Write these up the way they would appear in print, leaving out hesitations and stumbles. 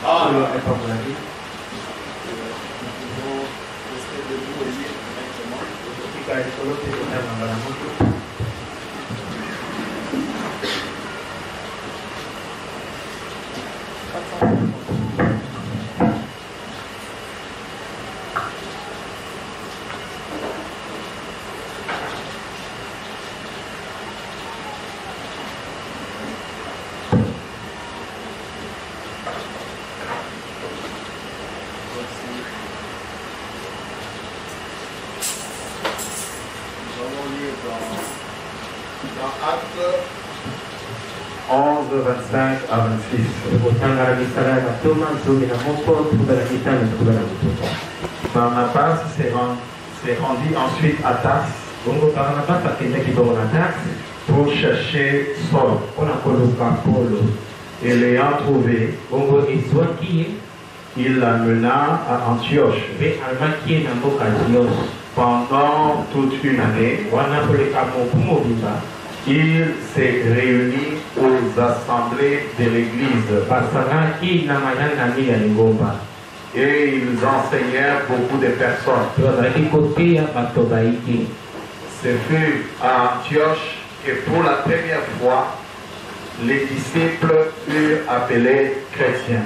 Ah, Solo è popolari. rester debout et lire correctement. Ficare solo che poteva andare molto. Dans Actes 11, 25 à 26. Barnabas s'est rendu ensuite à Tars pour chercher Saul. Et l'ayant trouvé, il l'amena à Antioche. Pendant toute une année, il s'est réuni aux assemblées de l'Église et ils enseignèrent beaucoup de personnes. Ce fut à Antioche que pour la première fois, les disciples furent appelés chrétiens.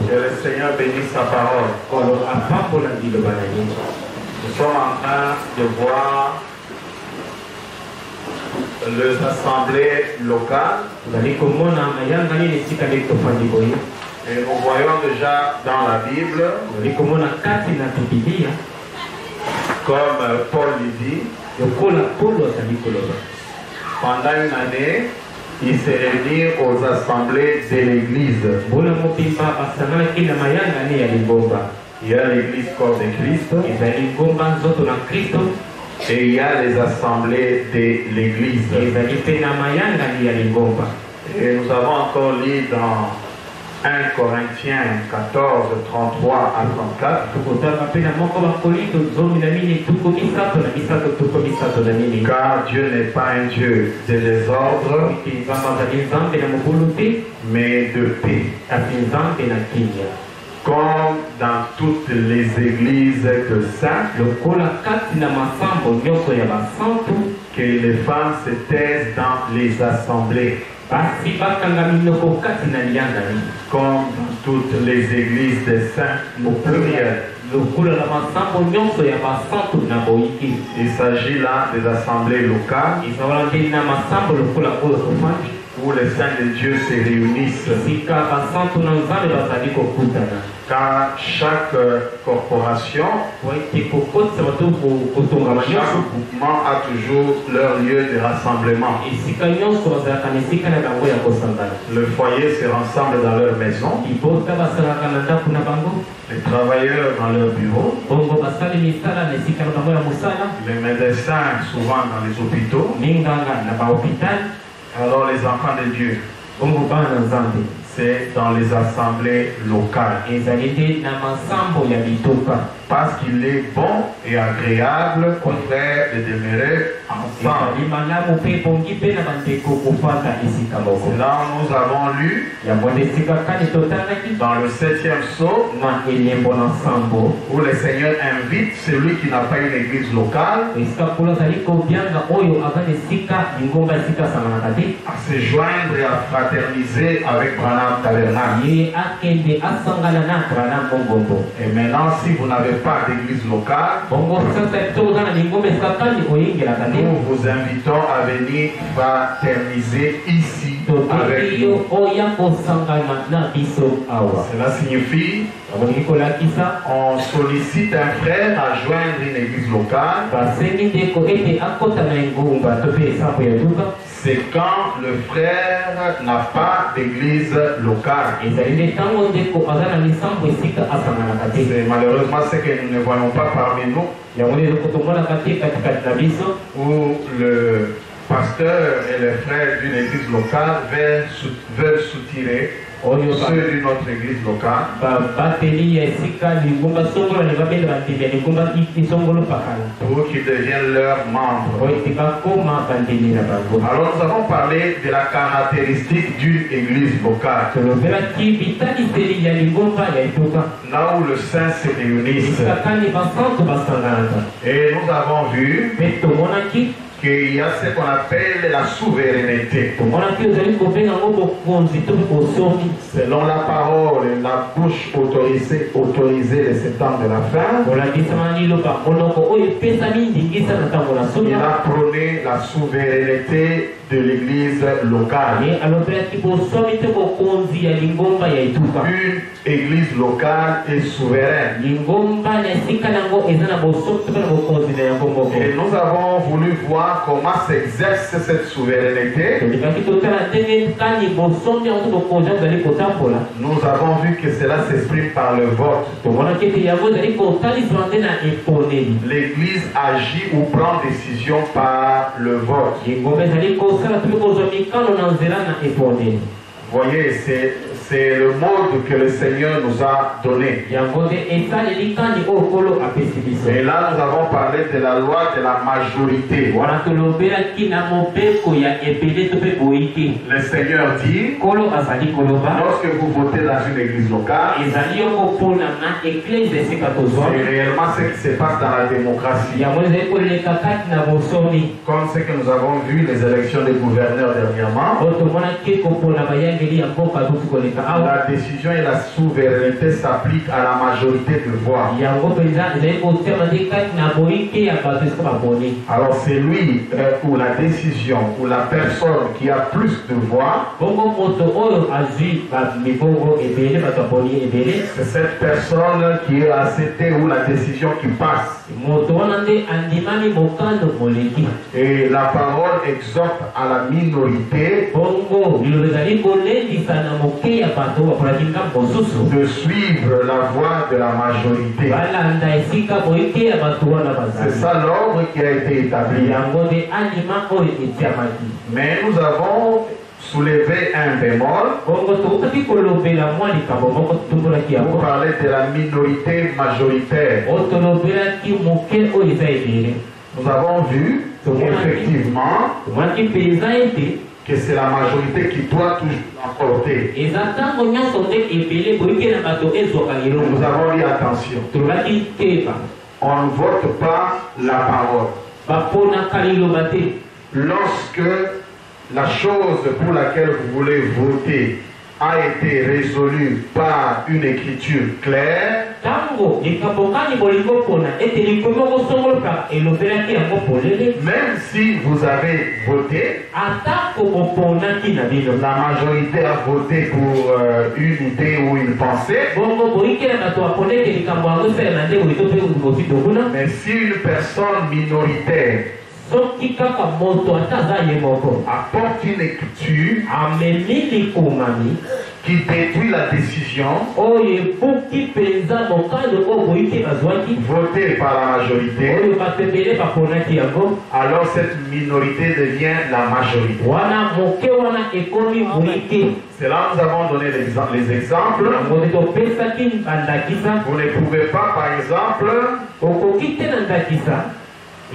Que le Seigneur bénisse sa parole. Nous sommes en train de voir les assemblées locales. Et nous voyons déjà dans la Bible, comme Paul le dit, pendant une année, il s'est réuni aux assemblées de l'Église. Il y a l'Église corps de Christ et il y a les assemblées de l'Église. Et nous avons encore lu dans 1 Corinthiens 14, 33 à 34. Car Dieu n'est pas un Dieu de désordre, mais de paix. Comme dans toutes les églises de saints, que les femmes se taisent dans les assemblées. Comme dans toutes les églises des saints au pluriel. Il s'agit là des assemblées locales où les saints de Dieu se réunissent. Car chaque corporation, chaque groupement a toujours leur lieu de rassemblement. Le foyer se rassemble dans leur maison, les travailleurs dans leur bureau, les médecins souvent dans les hôpitaux, alors les enfants de Dieu, c'est dans les assemblées locales. Parce qu'il est bon et agréable aux frères de demeurer ensemble. Là nous avons lu dans le 7e psaume où le Seigneur invite celui qui n'a pas une église locale à se joindre et à fraterniser avec Branham Tabernacle. Et maintenant, si vous n'avez pas d'église locale, nous vous invitons à venir fraterniser ici avec nous. Cela signifie on sollicite un frère à joindre une église locale. C'est quand le frère n'a pas d'église locale. C'est malheureusement ce que nous ne voyons pas parmi nous, où le pasteur et les frères d'une église locale veulent soutirer ceux d'une autre église locale, pour qu'ils deviennent leurs membres. Alors nous avons parlé de la caractéristique d'une église locale. Là où le Saint se réunissent. Et nous avons vu qu'il y a ce qu'on appelle la souveraineté. Selon la parole, la bouche autorisée les 7 ans de la fin. Il a prôné la souveraineté de l'église locale. Une église locale est souveraine. Et nous avons voulu voir comment s'exerce cette souveraineté. Nous avons vu que cela s'exprime par le vote. L'église agit ou prend décision par le vote. Voyez, c'est le mode que le Seigneur nous a donné. Et là, nous avons parlé de la loi de la majorité. Le Seigneur dit, lorsque vous votez dans une église locale, c'est réellement ce qui se passe dans la démocratie. Comme ce que nous avons vu les élections des gouverneurs dernièrement. La décision et la souveraineté s'appliquent à la majorité de voix. Alors c'est lui ou la décision ou la personne qui a plus de voix. C'est cette personne qui est acceptée ou la décision qui passe. Et la parole exhorte à la minorité de suivre la voie de la majorité. C'est ça l'ordre qui a été établi. Mais nous avons soulevé un bémol pour parler de la minorité majoritaire. Nous avons vu effectivement que c'est la majorité qui doit toujours emporter. Nous avons dit attention. On ne vote pas la parole. Lorsque la chose pour laquelle vous voulez voter a été résolue par une écriture claire, même si vous avez voté, la majorité a voté pour une idée ou une pensée, mais si une personne minoritaire apporte une écriture qui détruit la décision votée par la majorité, alors cette minorité devient la majorité. C'est là que nous avons donné les exemples. Vous ne pouvez pas, par exemple,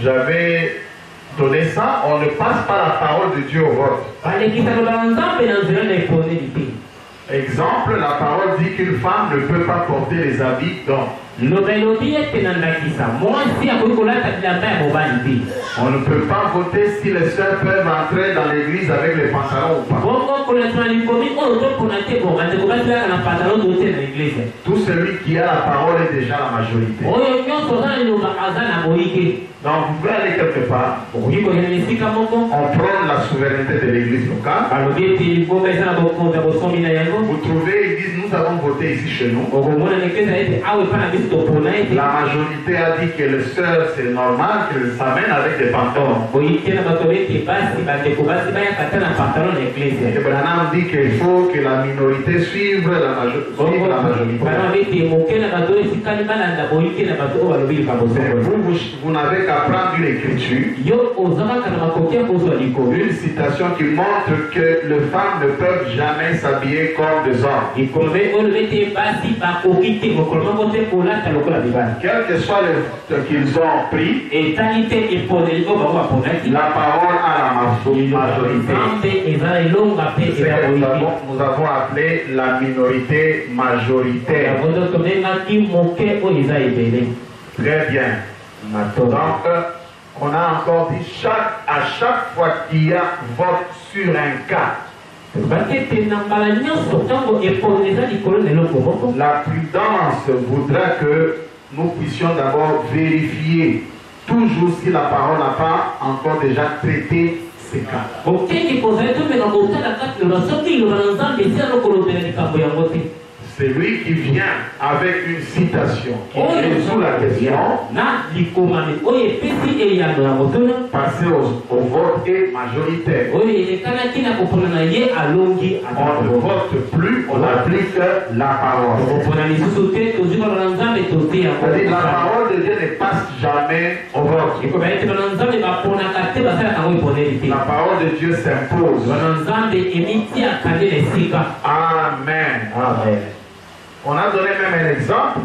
j'avais donné ça, on ne passe pas la parole de Dieu au vote. Exemple, la parole dit qu'une femme ne peut pas porter les habits d'homme. On ne peut pas voter si les sœurs peuvent entrer dans l'église avec les pantalons ou pas. Tout celui qui a la parole est déjà la majorité. Donc vous pouvez aller quelque part. On prend la souveraineté de l'église locale. Vous trouvez, ils disent nous avons voté ici chez nous. La majorité a dit que les sœurs, c'est normal qu'elles s'amènent avec des pantalons. Et Branham dit qu'il faut que la minorité suive la majorité. Vous n'avez qu'à prendre une écriture, une citation qui montre que les femmes ne peuvent jamais s'habiller comme des hommes. Quel que soit le qu'ils ont pris, la parole à la majorité. Nous avons appelé la minorité majoritaire. Très bien. Donc, on a encore dit à chaque fois qu'il y a vote sur un cas, la prudence voudra que nous puissions d'abord vérifier toujours si la parole n'a pas encore déjà traité ces cas. C'est lui qui vient avec une citation qui résout la question, passer au vote est majoritaire. On ne vote plus, on applique la parole. C'est-à-dire la parole de Dieu ne passe jamais au vote. La parole de Dieu s'impose. Amen. Amen. On a donné même un exemple.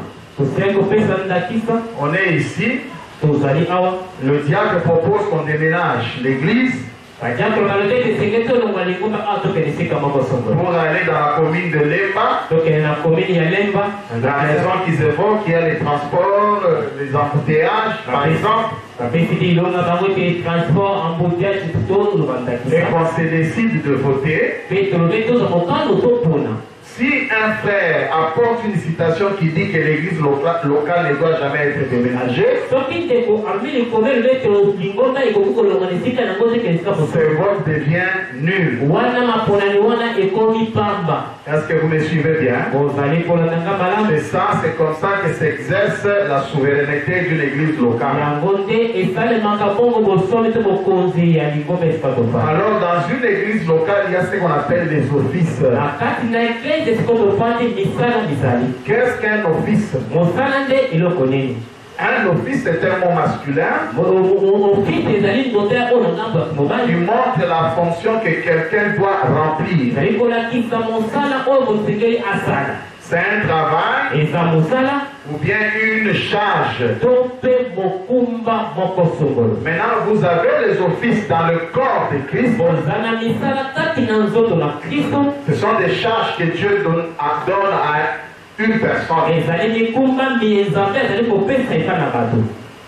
On est ici. Le diable propose qu'on déménage l'église pour aller dans la commune de Lemba. La raison qu'ils évoquent, il y a les transports, les embouteillages, par exemple. Et qu'on se décide de voter. Si un frère apporte une citation qui dit que l'église locale ne doit jamais être déménagée, ce vote devient nul. Est-ce que vous me suivez bien? C'est ça, c'est comme ça que s'exerce la souveraineté d'une église locale. Alors dans une église locale, il y a ce qu'on appelle des offices. Qu'est-ce qu'un office? Un office est un mot masculin qui montre la fonction que quelqu'un doit remplir. C'est un travail ou bien une charge. Maintenant, vous avez les offices dans le corps de Christ. Ce sont des charges que Dieu donne à une personne.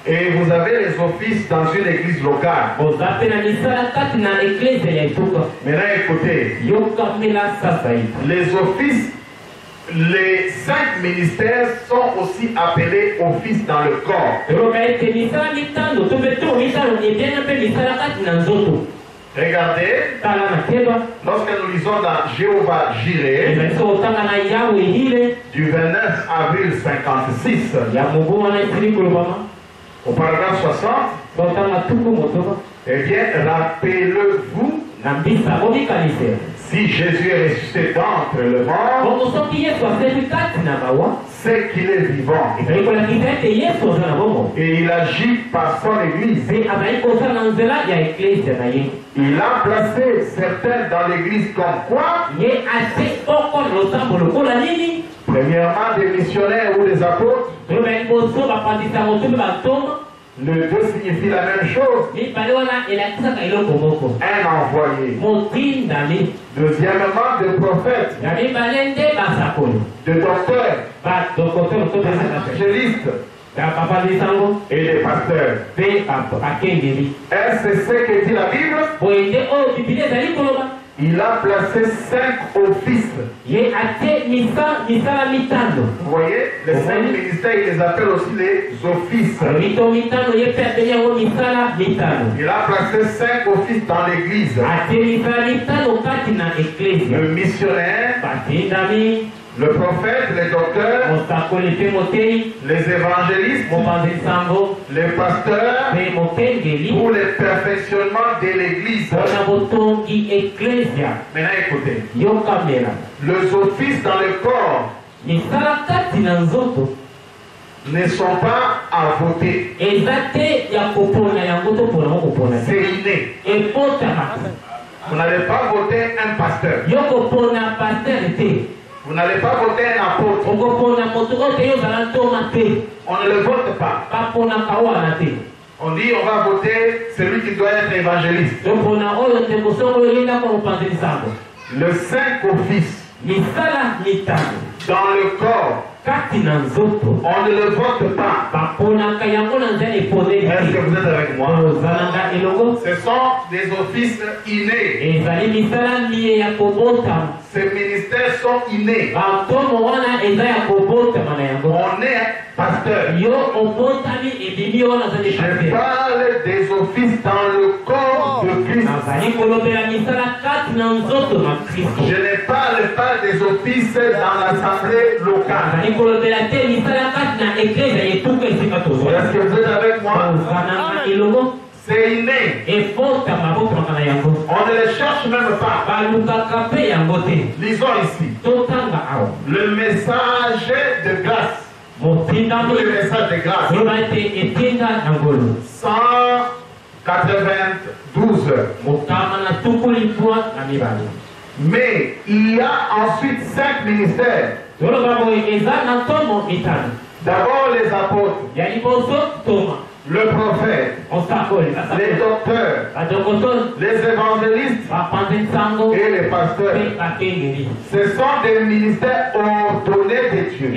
Et vous avez les offices dans une église locale. Maintenant, écoutez. Les offices, les 5 ministères sont aussi appelés offices dans le corps. Regardez, lorsque nous lisons dans Jéhovah Jireh, du 29 avril 56, au paragraphe 60, eh bien, rappelez-vous, si Jésus est ressuscité d'entre le mort, c'est qu'il est vivant. Et il agit par son église. Il a placé certains dans l'église comme quoi? Premièrement, des missionnaires ou des apôtres. Le 2 signifie la même chose. Un envoyé. Deuxièmement, des prophètes. Des docteurs. Des évangélistes. Et des pasteurs. Est-ce ce que dit la Bible? Il a placé 5 offices. Vous voyez, les 5 ministères, il les appelle aussi les offices. Il a placé 5 offices dans l'église. Le missionnaire, Le prophète, les docteurs, les évangélistes, les pasteurs, pour le perfectionnement de l'église. Maintenant écoutez, les offices dans le corps ne sont pas à voter. C'est inné. Vous n'allez pas voter un pasteur. Vous n'allez pas voter un apôtre. On ne le vote pas. On dit on va voter celui qui doit être évangéliste. Le cinq offices dans le corps, on ne le vote pas. Est-ce que vous êtes avec moi? Ce sont des offices innés. Ces ministères sont innés. On est pasteur. Je parle des offices dans le corps de Christ. Je ne parle pas des offices dans l'assemblée locale. Est-ce que vous êtes avec moi? C'est inné. On ne les cherche même pas. Lisons ici. Le message de grâce. Le message de grâce. 192. Mais il y a ensuite 5 ministères. D'abord les apôtres, le prophète, les docteurs, les évangélistes et les pasteurs. Ce sont des ministères ordonnés de Dieu.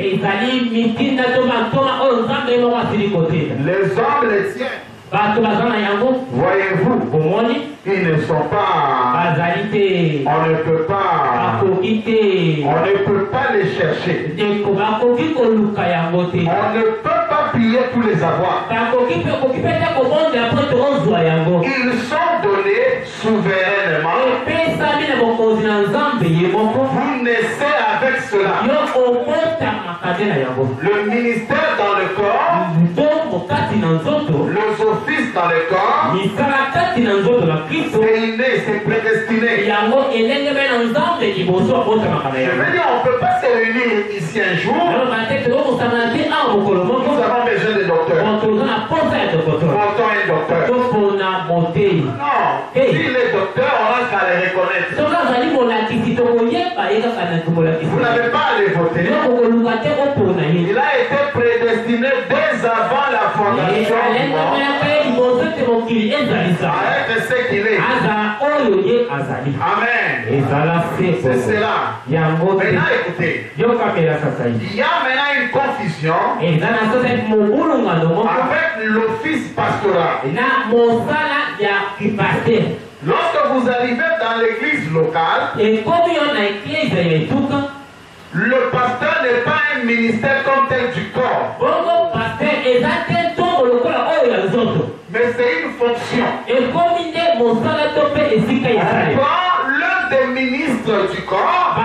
Les hommes les tiennent. Voyez-vous, ils ne sont pas. On ne peut pas les chercher. On ne peut pas piller tous les avoirs. Ils sont donnés souverainement. Vous naissez avec cela. Le ministère dans le corps, les offices dans le corps, c'est inné, c'est prédestiné. Je veux dire, on ne peut pas se réunir ici un jour. Nous avons besoin de docteurs. Votons un docteur. Non, si les docteurs, on a qu'à les reconnaître. Vous n'avez pas à les voter. Il a été prédestiné dès avant la fondation du monde. Arrête ce qu'il est. Amen. C'est cela. Maintenant écoutez. Il y a maintenant une confusion avec l'office pastoral. Lorsque vous arrivez dans l'église locale, le pasteur n'est pas un ministère comme tel du corps. Mais c'est une fonction. Quand l'un des ministres du corps, on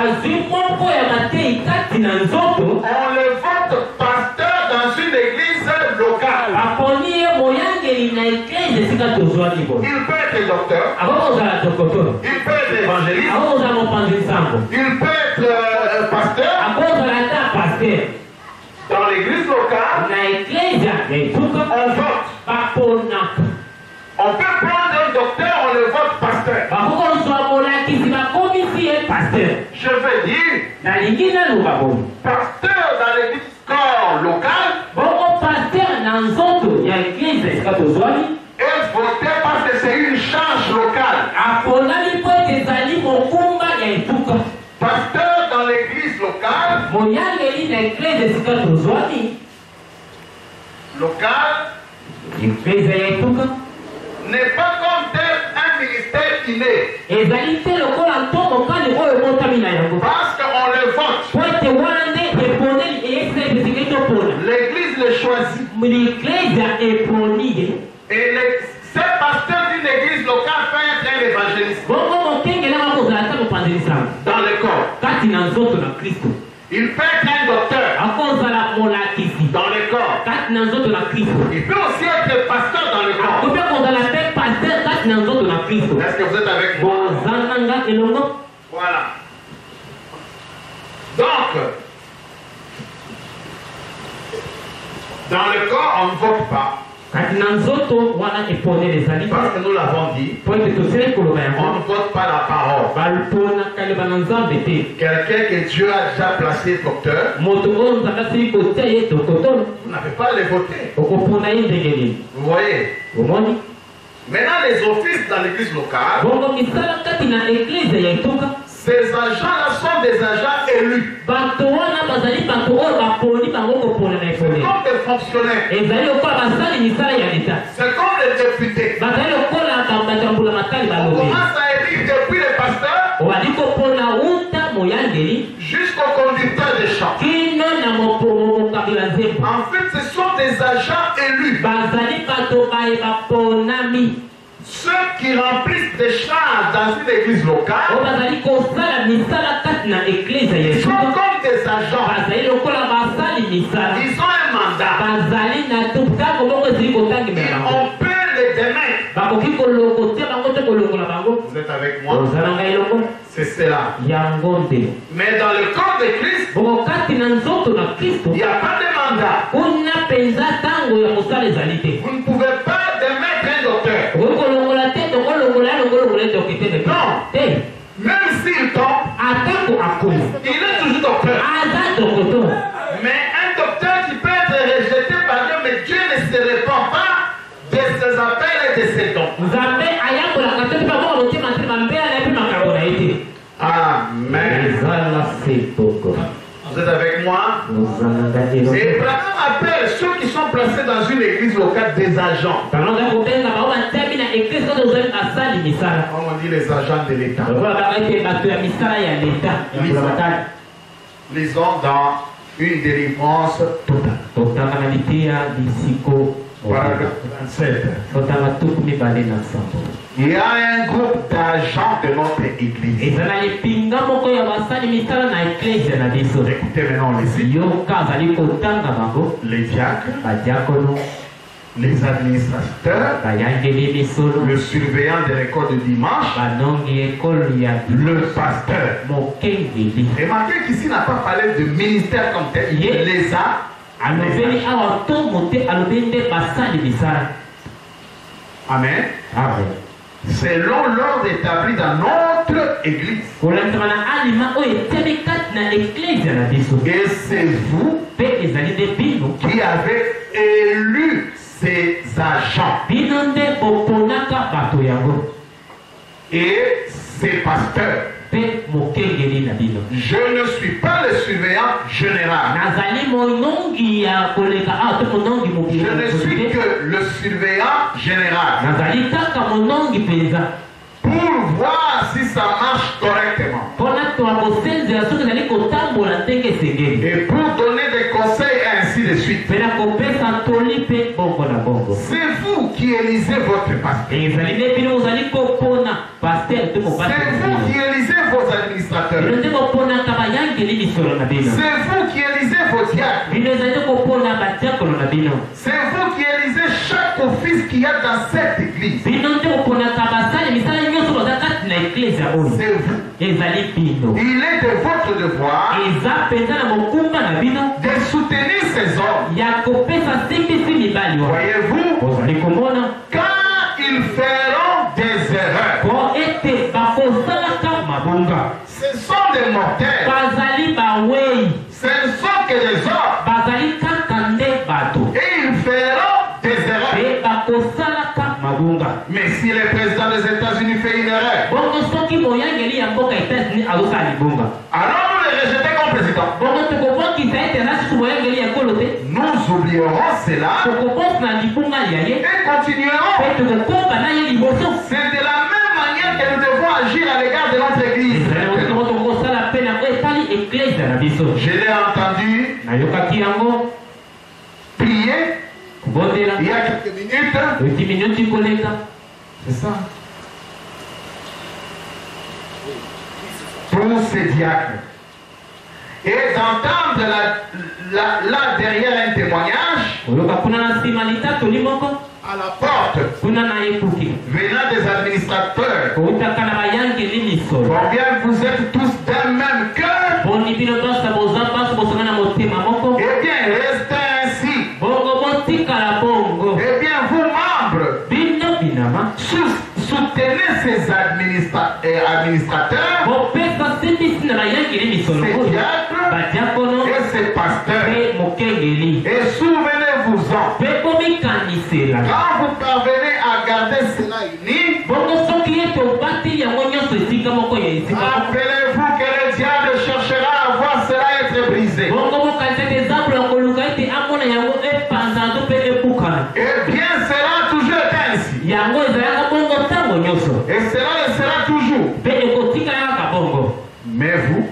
le vote pasteur dans une église locale. Il peut être docteur. Il peut être évangéliste. Il peut être pasteur. Dans l'église locale, on vote. On peut prendre un docteur, on le vote pasteur. Je veux dire, pasteur dans l'église corps local, est voté parce que c'est une charge locale. Pasteur dans l'église locale, n'est pas comme tel un ministère inné. Parce qu'on le vote. L'église le choisit. Et ce pasteur d'une église locale peut être un évangéliste. Dans le corps. Il peut être un docteur akozala molakisi dans le corps. kati na nzoto na Kristo. Il peut aussi être pasteur dans le corps. Akope kozala pe pasteur kati na nzoto na Kristo. Est-ce que vous êtes avec moi? Bozananga elongo. Voilà. Donc, dans le corps, on ne vote pas. Kati na nzoto wana epone ezali Parce que nous l'avons dit, po ete tosili koloba on yango ne vote pas la parole. balponaka liloba na Nzambe te. Quelqu'un que Dieu a déjà placé docteur, Moto oyo Nzambe asili kotia ye tokotono vous n'avez pas à le voter. okopona ye ndenge nini. Vous voyez? Omoni Maintenant, les offices dans l'église locale, bongo misala kati na eglize ya etuka ces agents-là sont des agents élus. bato wana bazali bato oyo baponi bango kopona na C'est efone comme des fonctionnaires. ezali lokola basali misala ya leta C'est comme les députés. bazali lokola bato ya mbula matali On balobi commence à élire depuis les pasteurs obali kopona uta moyangeli jusqu'au conducteur des champs. kino na mokabila nzembo. En fait, ce sont des agents élus. Bazali bato baye baponami Ceux qui remplissent des charges dans une église locale oyo bazali kosala misala kati na eglize ya sont etuka comme des agents. bazali lokola basali misala Ils ont un mandat. bazali na ntango moko ezali kotangemela Et bango on peut les démettre. bakoki kolokotia bango te kolongola bango. Vous êtes avec moi? ozala ngai elongo C'est cela. yango nde Mais dans le corps de Christ, bongo kati na nzoto na Kristo il n'y a pas de mandat. kuna mpenza ntango ya mosala ezali te. Vous ne pouvez pas démettre un docteur. okoki kolongola te tokolongola longolongola etoki te de te Même s'il tombe, atako akomi il est toujours docteur. aza tokoto. Mais un docteur qui peut être rejeté par Dieu, mais Dieu ne se répand pas de ses appels et de ses dons. Nzambe ayambolaka te mpe bango motema te bambela na ye mpe makambo na ye te. Amen. ezala sepoko Vous êtes avec moi? ozalanga elongo. Et Abraham appelle ceux qui sont placés dans une église locale des agents. bango oza kobenga bango batiami na eglise oyo ozali basali misala Comme on dit les agents de l'État. lokola baka ete bato ya misala ya leta ya mbula matali. Lisons dans une délivrance totale. totanga na liteya bisiko Paragraphe 27. totanga tuku mibale na nsambo. Il y a un groupe d'agents de notre église. ezala lipinga moko ya basali misala na eklise na biso. Écoutez maintenant les yoka azali kotanga bango les diacres, badiakono les administrateurs, bayangeli misolo le surveillant de l'école de dimanche, banongi ekolo ya le pasteur. mokengeli. Remarquez qu'ici n'a pas parlé de ministère comme tel, il Yeah. les a. alobeli awa tomo te alobeli nde basali misala. Amen. amen. Selon l'ordre établi dans notre église. kolandima na alima oyo etiami kati na eklise na biso. Et c'est vous mpe ezali nde bino qui avez élu ces agents bino nde boponaka bato yango et ces pasteurs. mpe mokengeli na bino. Je ne suis pas le surveillant général. nazali monongi ya koleka awa te monongi Je ne suis mokili que le surveillant général nazali kaka monongi mpenza pour voir si ça marche correctement mpona toa kosenzela soki ezali kotambola ndenge esengeli et pour donner des conseils et ainsi de suite. mpe na kopesa toli mpe bongo na bongo. C'est vous qui élisez votre pasteur. ezali nde bino ozali kopona paster to C'est vous qui mopasi élisez vos administrateurs. bino nde koponaka bayangeli misolo na bino. C'est vous qui élisez vos diacres. bino ezali nde kopona badiakolo na bino. C'est vous qui élisez chaque office qu'il y a dans cette église. bino nde koponaka basali misala nyonso baza kati na eklise oyo. C'est vous. ezali bino. Il est de votre devoir eza mpenza na mokumba na bino de soutenir ces hommes. ya kopesa simbisi mibali wa. Voyez-vous, ozali komona quand ils feront des erreurs, po ete bakosalaka mabonga ce sont des mortels. bazali bawei Ce ne sont que des hommes. bazali kaka nde bato Et ils feront des erreurs. mpe bakosalaka mabonga. Mais si le président des États-Unis fait une erreur, bongo soki moyangeli ya mboka etats-unis azosala libonga alors nous le rejetons comme président. bongo tokobokisa ete aza susu moyangeli ya ekolo te Nous oublierons cela tokobosa na libonga ya ye et continuerons. mpe tokokomba na ye liboso. C'est de la même manière que nous devons agir à l'égard de notre église. ezali moko tokosala mpe na oyo etali eklise na biso. Je l'ai entendu nayokaki yango prier kobondela il y a quelques minutes. oti minuti koleka C'est ça. Pour ces diacres. et d'entendre là derrière un témoignage à la porte venant des administrateurs. Combien vous êtes tous d'un même cœur? Eh bien, restez ainsi. Eh bien, vous membres, soutenez ces administrateurs, ces diacres et ces pasteurs. Et souvenez-vous-en, quand vous parvenez à garder cela uni, rappelez-vous que le diable cherchera à voir cela être brisé. Eh bien, cela a toujours été ainsi. Et cela le sera toujours. Mais vous,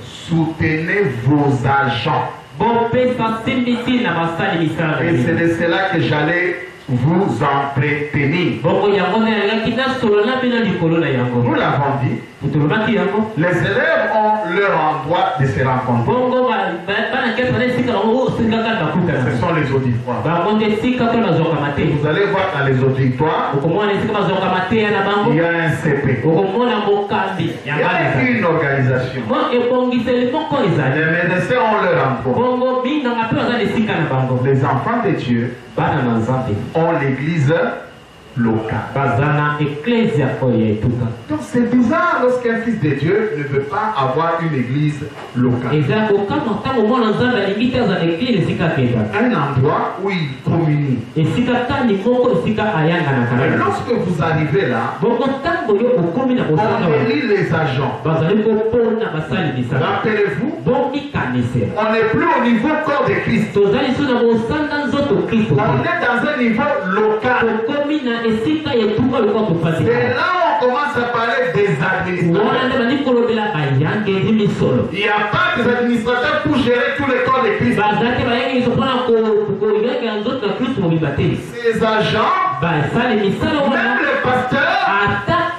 soutenez vos agents. Et c'est de cela que j'allais vous entretenir. Nous l'avons dit, les élèves ont leur endroit de se rencontrer. Ce sont les auditoires. Vous allez voir dans les auditoires, il y a un CP. Il y a une organisation. Les médecins ont leur endroit. Les enfants de Dieu ont l'église locale. Donc c'est bizarre lorsqu'un fils de Dieu ne veut pas avoir une église locale. Un endroit où il communie. Et lorsque vous arrivez là, on élit les agents. Rappelez-vous, on n'est plus au niveau corps de Christ. On est dans un niveau local. C'est là où on commence à parler des administrateurs. Il n'y a pas des administrateurs pour gérer tous les corps de Christ. Ces agents, même le pasteur,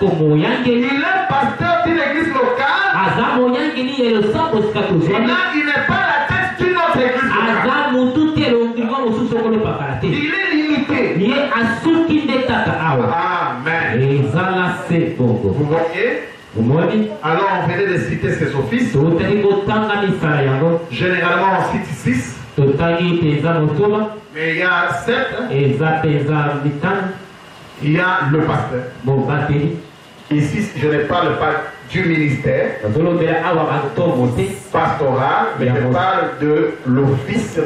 il est pasteur d'une église locale. Il n'est pas la tête d'une autre église locale. Il est limité. Amen. Vous voyez? Alors on venait de citer ces offices. Généralement on cite 6. Mais il y a 7. Il y a le pasteur. Ici je ne parle pas du ministère pastoral, mais je parle de l'office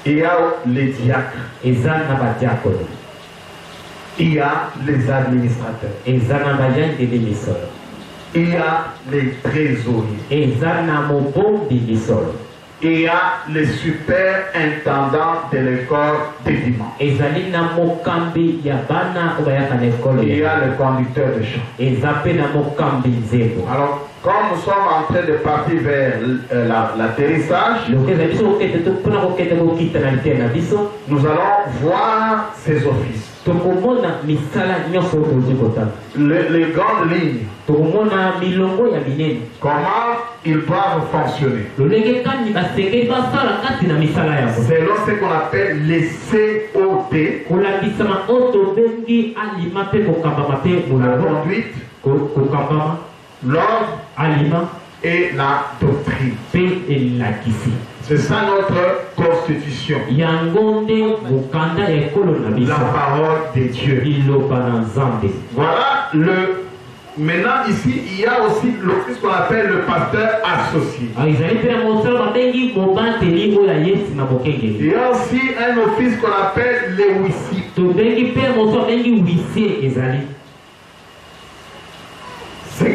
il y a les diacres. Il y a les administrateurs. Il y a les trésoriers. Il y a les superintendants de l'école des dimanches. Il y a le conducteur de chant. Alors, comme nous sommes en train de partir vers l'atterrissage, nous allons voir ces offices. Les grandes lignes. Comment ils doivent fonctionner. Selon ce qu'on appelle les COT. La conduite, l'ordre et la doctrine. C'est ça notre constitution. La parole de Dieu. Voilà maintenant ici il y a aussi l'office qu'on appelle le pasteur associé. Il y a aussi un office qu'on appelle les huissiers. Ce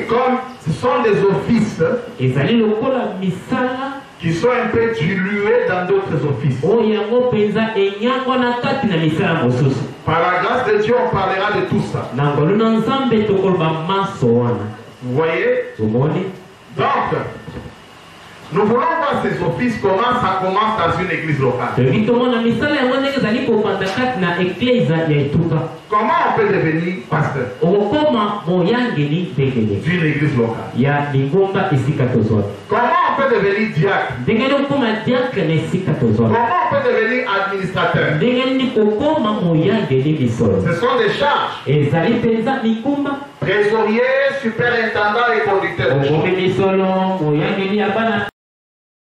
sont des offices qui sont un peu dilués dans d'autres offices. Par la grâce de Dieu, on parlera de tout ça. Vous voyez? Donc, Nous voulons voir ces offices, comment ça commence dans une église locale. Comment on peut devenir pasteur d'une église locale? Comment on peut devenir diacre? Comment on peut devenir administrateur? Ce sont des charges. Trésorier, superintendant et conducteur de chars.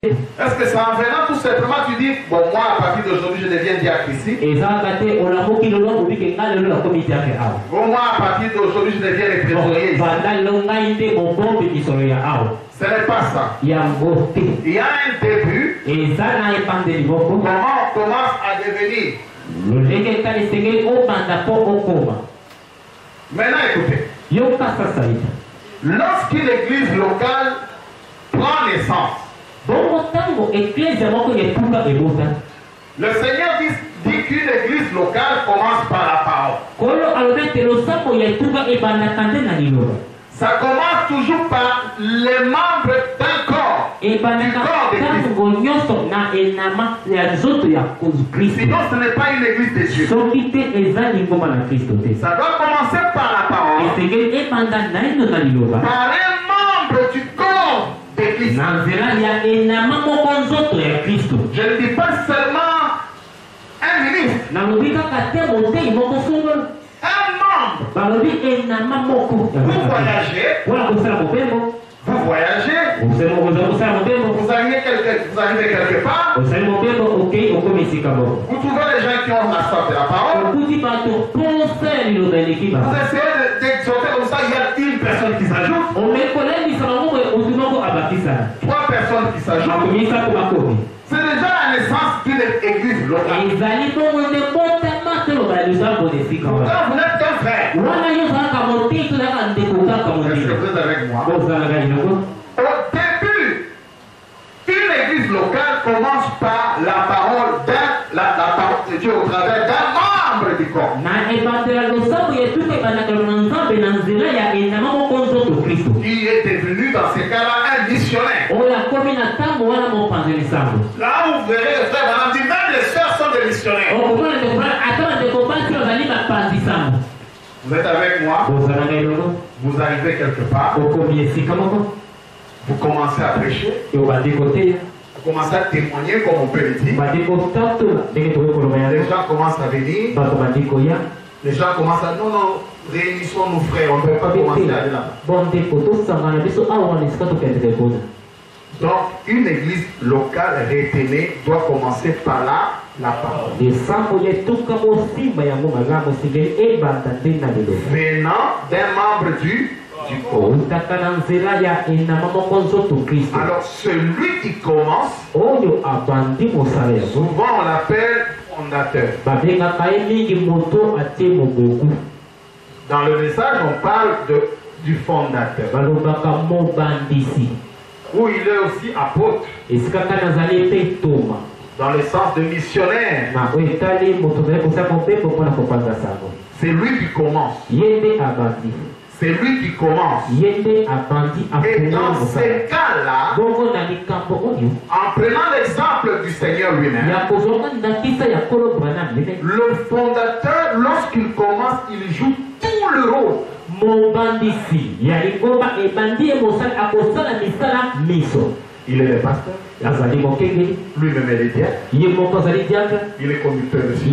Est-ce que ça en venant tout simplement tu dis, bon moi à partir d'aujourd'hui je deviens diacre ici. Bon moi à partir d'aujourd'hui je deviens le trésorier ici. Ce n'est pas ça. Il y a un début. Comment on commence à devenir. Maintenant écoutez. Lorsqu'une église locale prend naissance, le Seigneur dit qu'une église locale commence par la parole. Ça commence toujours par les membres d'un corps. Du corps d'église. Sinon ce n'est pas une église de Dieu. Ça doit commencer par la parole. Par un membre du corps d'église. Je ne dis pas seulement un ministre. Un membre. Vous voyagez. Vous voyagez. Vous arrivez quelque part. Vous trouvez les gens qui ont la sorte de la parole. Vous essayez d'exhorter comme ça, il y a une personne qui s'ajoute. 3 personnes qui s'ajoutent. C'est déjà la naissance d'une église locale. Quand vous n'êtes qu'un frère. Est-ce que vous êtes avec moi? Au début, une église locale commence par la parole de Dieu au travers d'un membre du corps. Qui est devenu dans ces cas-là un missionnaire. Là où vous verrez les frères, madame dit même les sœurs sont des missionnaires. Vous êtes avec moi? Vous arrivez quelque part. Vous commencez à prêcher. Vous commencez à témoigner comme on peut le dire. Les gens commencent à venir. Les gens commencent à non, réunissons nos frères, on ne peut pas commencer à aller là. Donc, une église locale retenue doit commencer par la parole. Venant d'un membre du corps. Alors, celui qui commence, souvent on l'appelle fondateur. Dans le message, on parle du fondateur. Où il est aussi apôtre. Dans le sens de missionnaire. C'est lui qui commence. C'est lui qui commence. Et dans ces cas-là, en prenant l'exemple du Seigneur lui-même, le fondateur, lorsqu'il commence, il joue tout le rôle. Il est le pasteur. Lui-même est le diacre. Il est conducteur de chars.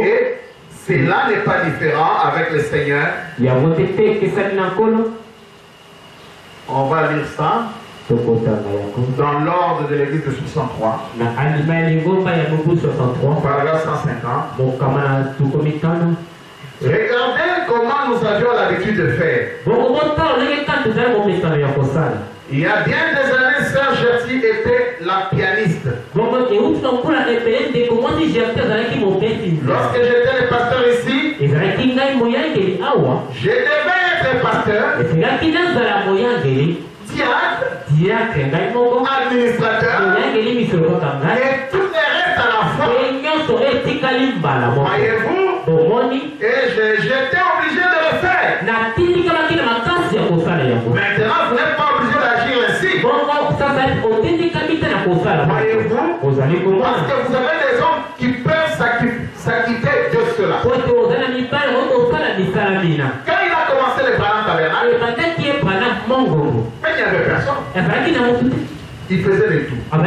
Et cela n'est pas différent avec le Seigneur. On va lire ça dans l'ordre de l'église de 63. Paragraphe 150. Regardez comment nous avions l'habitude de faire. Il y a bien des années, Sœur Gertie était la pianiste. Lorsque j'étais le pasteur ici, je devais être pasteur, diacre, administrateur, et tout le reste à la fois. Voyez-vous? Et j'étais obligé de le faire. Maintenant, vous n'êtes pas obligé d'agir ainsi. Parce que vous avez des hommes qui peuvent s'acquitter de cela. Quand il a commencé les Branham Tabernacle, mais il n'y avait personne. Il faisait les tout. Quand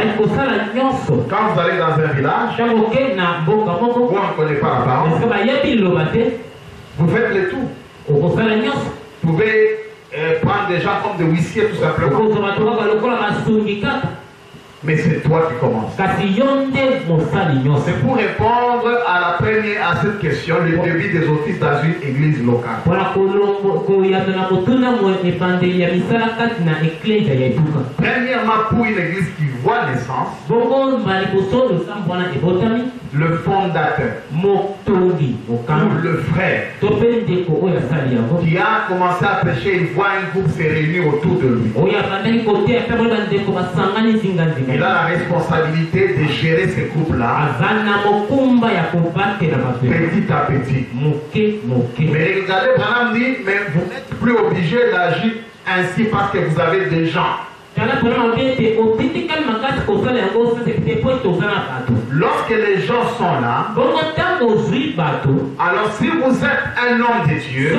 vous allez dans un village, où on ne connaît pas la parole, vous faites les tout. Vous pouvez prendre des gens comme des huissiers tout simplement. Mais c'est toi qui commences. C'est pour répondre à cette question, le début des offices dans une église locale. Premièrement, pour une église qui voit naissance, le fondateur, le frère, qui a commencé à prêcher, il voit un groupe se réunir autour de lui. Il a la responsabilité de gérer ces groupes-là petit à petit. Mais regardez, Branham dit, mais vous n'êtes plus obligé d'agir ainsi parce que vous avez des gens. Lorsque les gens sont là, alors si vous êtes un homme de Dieu,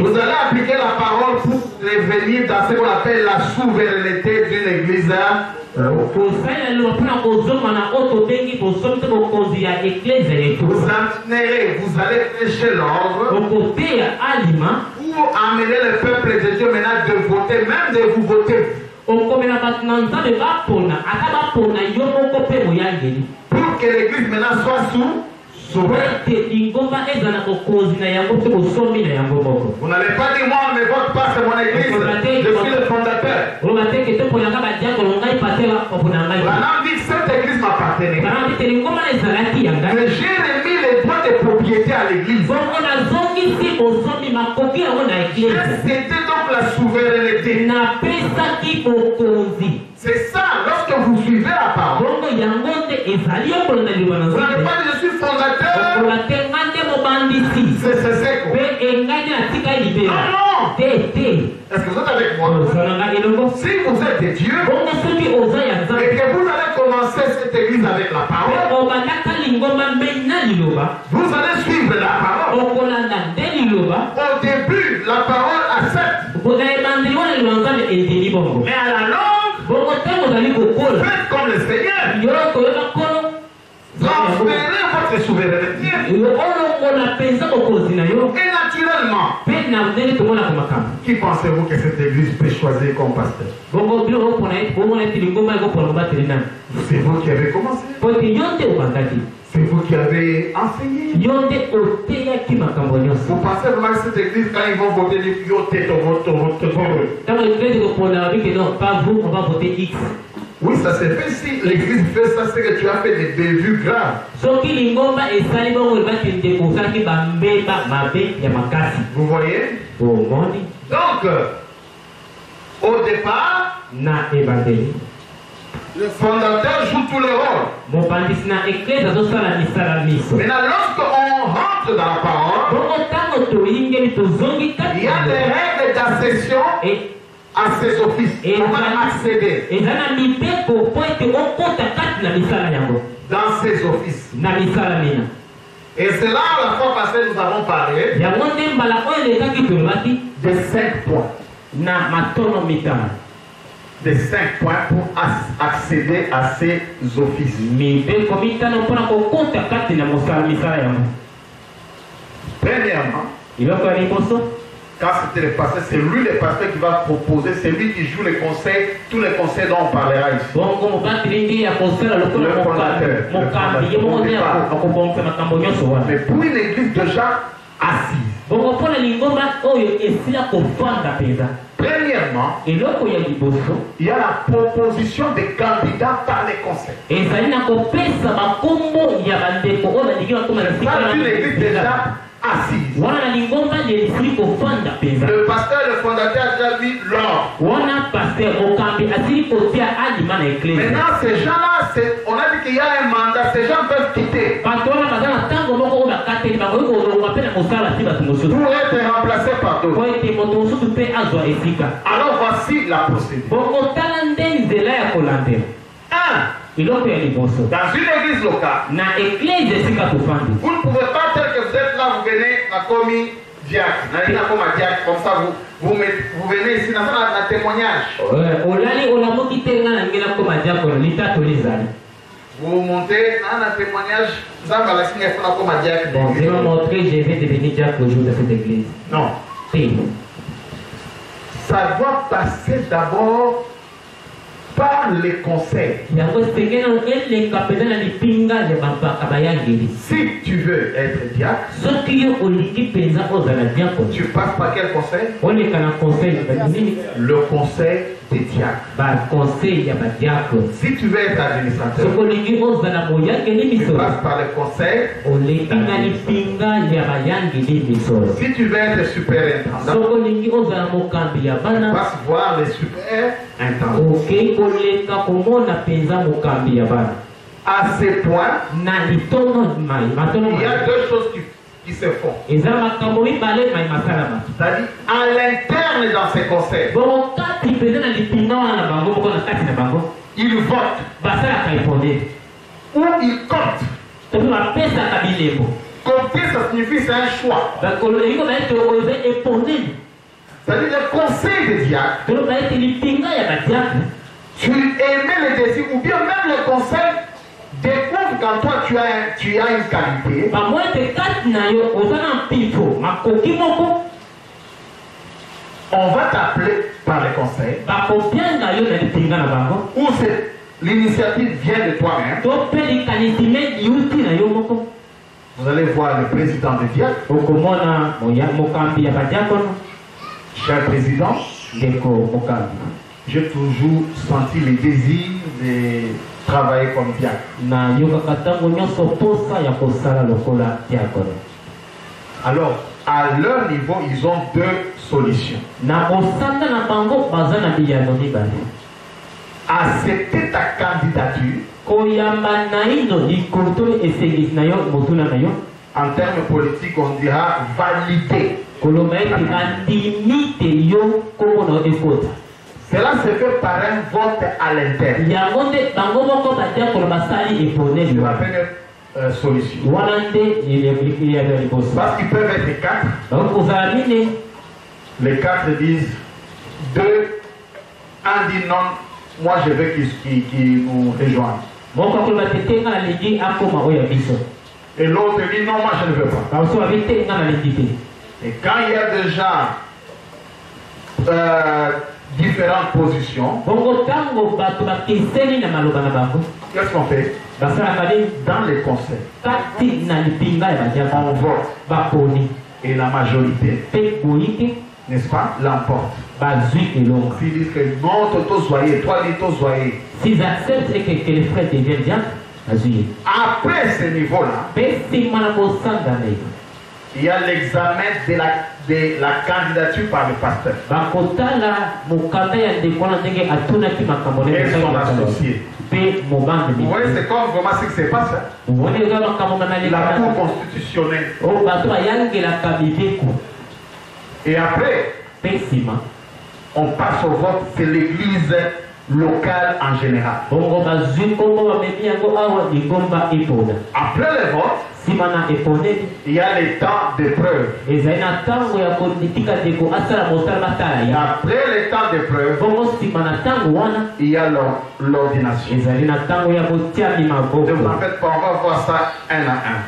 vous allez appliquer la parole pour revenir dans ce qu'on appelle la souveraineté d'une église. Vous allez prêcher l'ordre pour amener le peuple de Dieu maintenant de voter, même de vous voter. Pour que l'église maintenant soit sous. Vous n'allez pas dire moi on me vote pas, c'est mon église, je suis le fondateur. Branham dit cette église m'appartenait, mais j'ai remis les droits de propriété à l'église. C'était donc la souveraineté. C'est ça, lorsque vous suivez la parole, vous n'avez pas dit je suis fondateur. C'est quoi? Non. Est-ce que vous êtes avec moi? Si vous êtes des dieux et que vous allez commencer cette église avec la parole, vous allez suivre la parole. Au début, la parole accepte. Mais à la longue, faites comme le Seigneur. Transférez votre souveraineté. Et naturellement, qui pensez-vous que cette église peut choisir comme pasteur? C'est vous qui avez commencé. C'est vous qui avez enseigné. Vous pensez vraiment que cette église, quand ils vont voter, ils vont voter X. Oui, ça s'est fait. Si l'église fait ça, c'est que tu as fait des bévues graves. Vous voyez? Donc, au départ, le fondateur joue tous les rôles. Maintenant, lorsqu'on rentre dans la parole, il y a des règles d'accession à ces offices. Comment accéder dans ces offices? Et c'est là, la fois passée, nous avons parlé de 5 points. De 5 points pour accéder à ces offices. Premièrement, quand c'était le pasteur, c'est lui le pasteur qui va proposer, c'est lui qui joue les conseils, tous les conseils dont on parlera ici. Le fondateur. Mais pour une église déjà assise, premièrement, il y a la proposition des candidats par les conseils. Quand une église déjà assise, le pasteur, le fondateur a déjà mis l'ordre. Maintenant, ces gens-là, on a dit qu'il y a un mandat, ces gens peuvent quitter pour être remplacés par d'autres. Alors voici la procédure. Dans une église locale, vous ne pouvez pas dire que vous êtes là, vous venez à commis diacre. Comme ça, vous venez ici dans un témoignage. Vous montez dans un témoignage, vous avez la signe comme un diacre. Bon, je vais montrer, je vais devenir diacre au jour de cette église. Non. Oui. Ça doit passer d'abord par les conseils. Si tu veux être diacre, tu passes par quel conseil? Le conseil des diacres. Si tu veux être administrateur, tu passes par le conseil. Si tu veux être superintendant, tu passes voir les superintendants. À ce point, il y a deux choses qui se font. C'est-à-dire, à l'interne dans ces conseils, ils votent ou ils comptent. Compter, ça signifie c'est un choix. C'est-à-dire le conseil des diacres, tu émets le désir, ou bien même le conseil découvre quand toi tu as une qualité. On va t'appeler par le conseil. Ou l'initiative vient de toi-même. Vous allez voir le président de diacre. Cher président, j'ai toujours senti le désir de travailler comme diacre. Alors, à leur niveau, ils ont deux solutions. Accepter ta candidature. En termes politiques, on dira valider. Cela se fait par un vote à l'interne. C'est la première solution. Parce qu'ils peuvent être quatre. Les quatre disent deux. Un dit non, moi je veux qu'ils nous rejoignent. Et l'autre dit non, moi je ne veux pas. Et quand il y a déjà différentes positions, qu'est-ce qu'on fait? Dans les conseils, on vote. Et la majorité, n'est-ce pas, l'emporte. S'ils disent que non, toi, s'ils acceptent que les frères deviennent diacres, après ce niveau-là, il y a l'examen de la candidature par le pasteur. Et son associé. Vous voyez, c'est comme vraiment ce qui se passe. La Cour constitutionnelle. Et après, on passe au vote, c'est l'église locale en général. Après le vote, il y a les temps d'épreuve. Et après les temps d'épreuve, il y a l'ordination. Ne vous en faites pas, on va voir ça un à un.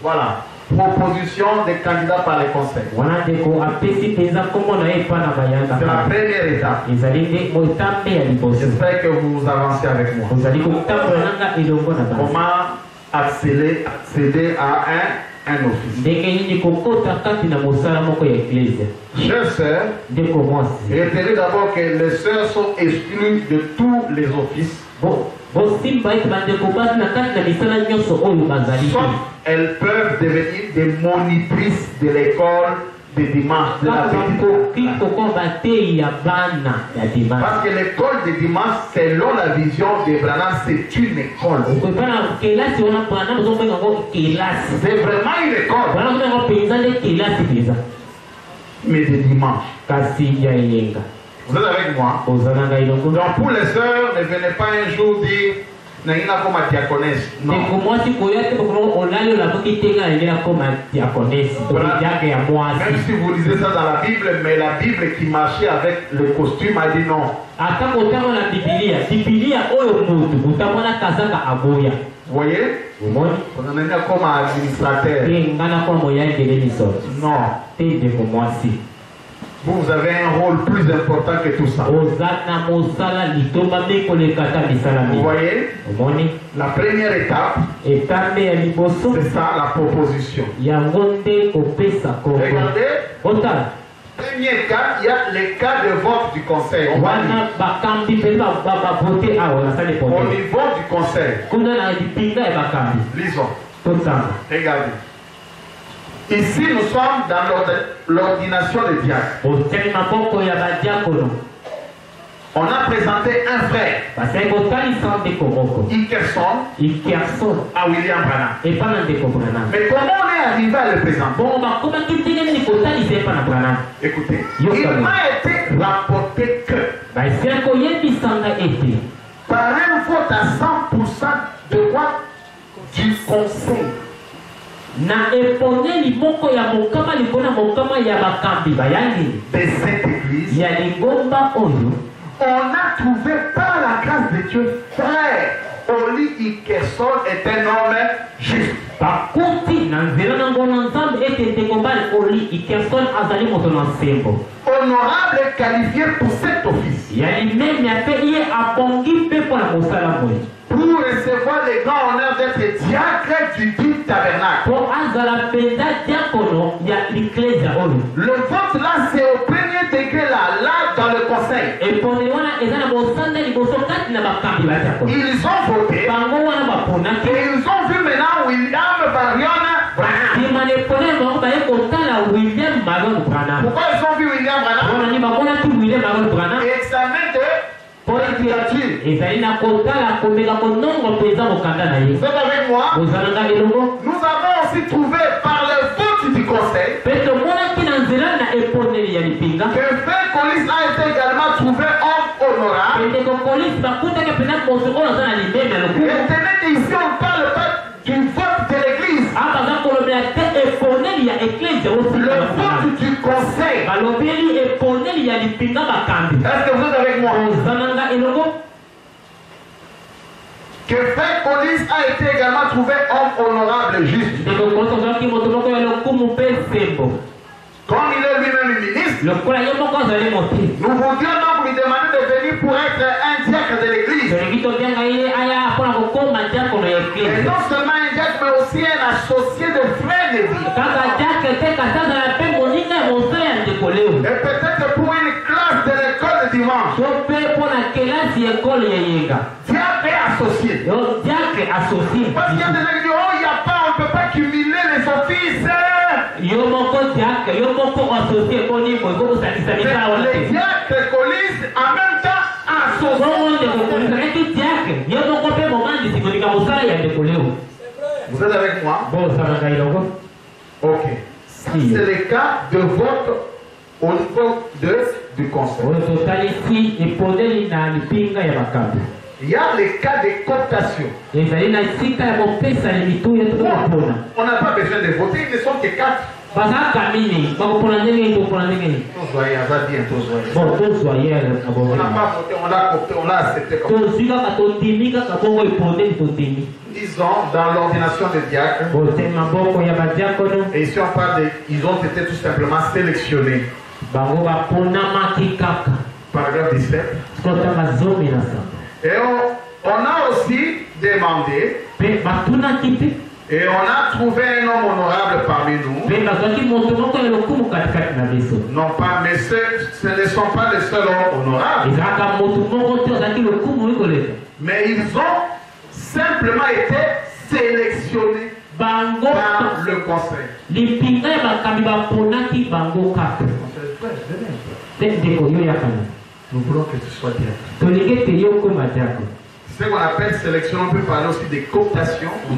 Voilà. Proposition des candidats par les conseils. C'est la première étape. J'espère que vous avancez avec moi. Comment accéder à un office? Chers sœurs, retenez d'abord que les sœurs sont exclues de tous les offices. Sauf elles peuvent devenir des monitrices de l'école de dimanche. Parce que l'école de dimanche, selon la vision de Branham, c'est une école. C'est vraiment une école. Mais de dimanche. Vous êtes avec moi? Donc pour les sœurs, ne venez pas un jour dire Naïna comme diaconesse. Non. Même si vous lisez ça dans la Bible, mais la Bible qui marchait avec le costume a dit non. Vous voyez? On en est comme administrateur. Non. Vous avez un rôle plus important que tout ça. Vous voyez? La première étape, c'est ça, la proposition. Regardez. Premier cas, il y a les cas de vote du conseil. On va lire. Au niveau du conseil. Lisons. Regardez. Ici, nous sommes dans l'ordination des diacres. On a présenté un frère, Ikerson, à William Branham. Mais comment on est arrivé à le présenter? Écoutez, il m'a été rapporté que par un vote à 100% de quoi? Du conseil. Na eponeli moko ya mokama likona mokama ya bakambi bayani de cette église ya ligomba oyo on a trouvé par la grâce de Dieu frère Oli Ikerson est un homme juste. Bakuti na nzela na ngona nzambe etete kombali Oli Ikerson azali moto na nsembo honorable et qualifié pour cet office. Ya lui-même ya pe ye abongi pe pour la mosala moyi pour recevoir les grands honneurs d'être diacre du dit tabernacle. Le vote là, c'est au premier degré là dans le conseil. Ils ont voté et ils ont vu maintenant William Branham. Pourquoi ils ont vu William Branham? Examen de pour la créature. Vous êtes avec moi? Nous avons aussi trouvé par le vote du conseil que Frère Colis a été également trouvé homme honorable. Et tenez ici, on parle pas du vote de l'église. Le vote du conseil. Est-ce que vous êtes avec moi? Que Frère Colis a été également trouvé homme honorable et juste. Comme il est lui-même ministre, nous voudrions donc lui demander de venir pour être un diacre de l'église. Et non seulement un diacre, mais aussi un associé de Frère Lévi. Et peut-être pour une classe de l'école de dimanche. Diacre associé. Parce qu'il y a des gens qui disent, oh, il n'y a pas, on ne peut pas cumuler les offices. Les diacres Colis en même temps associés. Vous êtes avec moi? Ok. C'est le cas de vote au niveau du conseil. Il y a les cas de cooptation. On n'a pas besoin de voter, ils ne sont que 4. On n'a pas voté, on l'a coopté, on l'a accepté comme ça. Disons, dans l'ordination des diacres, et ici on parle ils ont été tout simplement sélectionnés. Paragraphe 17. Et on a aussi demandé et on a trouvé un homme honorable parmi nous. Non pas, mais ce ne sont pas les seuls hommes honorables. Mais ils ont simplement été sélectionnés par le conseil. Nous voulons que tu sois diacre. Ce qu'on appelle sélection, on peut parler aussi de cooptation ou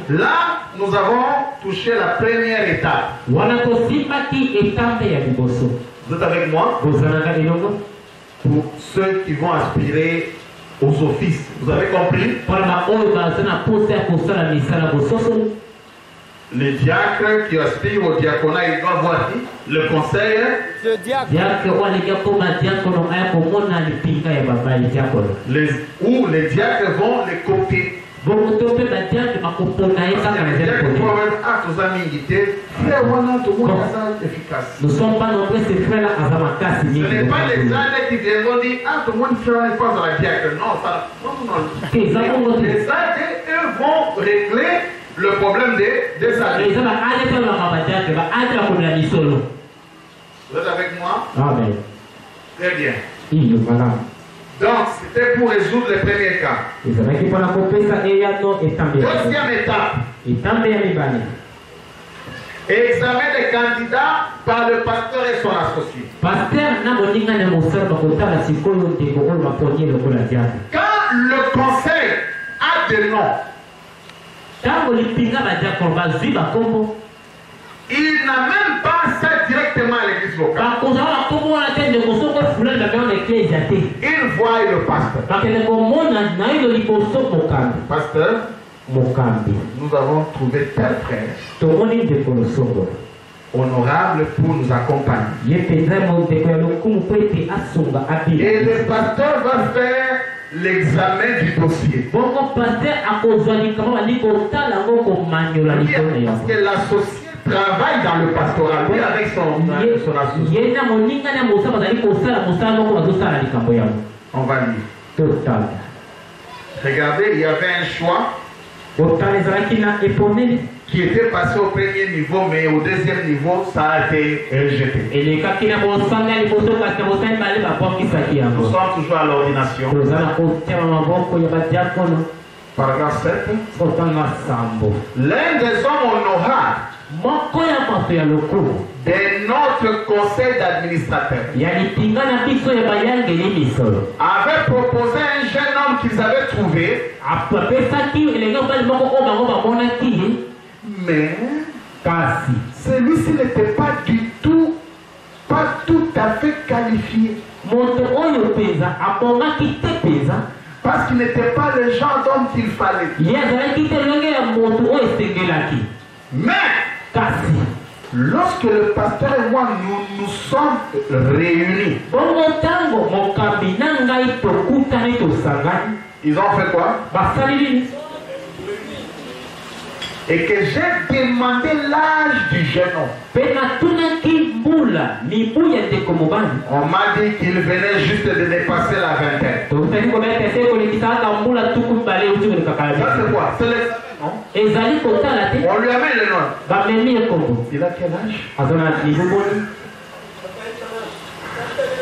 là, nous avons touché la première étape. Vous êtes avec moi? Pour ceux qui vont aspirer aux offices. Vous avez compris? Les diacres qui aspirent au diaconat, ils doivent voir le conseil. Où les diacres vont les copier. Nous ne sommes pas nombreux ces frères-là à Zamakasi. Ce n'est pas les ânes qui viendront dire ah, tout le monde fait une fois dans la diacre. Non, ça, non. Les ânes, eux, vont régler le problème des ânes. Vous êtes avec moi? Amen. Très bien. Donc, c'était pour résoudre le premier cas. Deuxième étape. Examen des candidats par le pasteur et son associé. Quand le conseil a des noms, il n'a même pas ça directement à l'église locale. Il voit le pasteur. Pasteur, nous avons trouvé tel frère honorable pour nous accompagner. Et le pasteur va faire l'examen du dossier. Parce que l'associé travaille dans le pastorat, lui avec son associé. On va lire. Regardez, il y avait un choix qui était passé au premier niveau, mais au deuxième niveau, ça a été rejeté. Nous sommes toujours à l'ordination. Paragraphe 7. L'un des hommes honorables de notre conseil d'administrateur avait proposé un jeune homme qu'ils avaient trouvé, mais celui-ci n'était pas tout à fait qualifié, parce qu'il n'était pas le genre d'homme qu'il fallait. Mais lorsque le pasteur et moi nous sommes réunis, ils ont fait quoi? Et que j'ai demandé l'âge du jeune homme. On m'a dit qu'il venait juste de dépasser la vingtaine. Ça c'est quoi? C'est l'examen, non? On lui a mis le nom. Il a quel âge?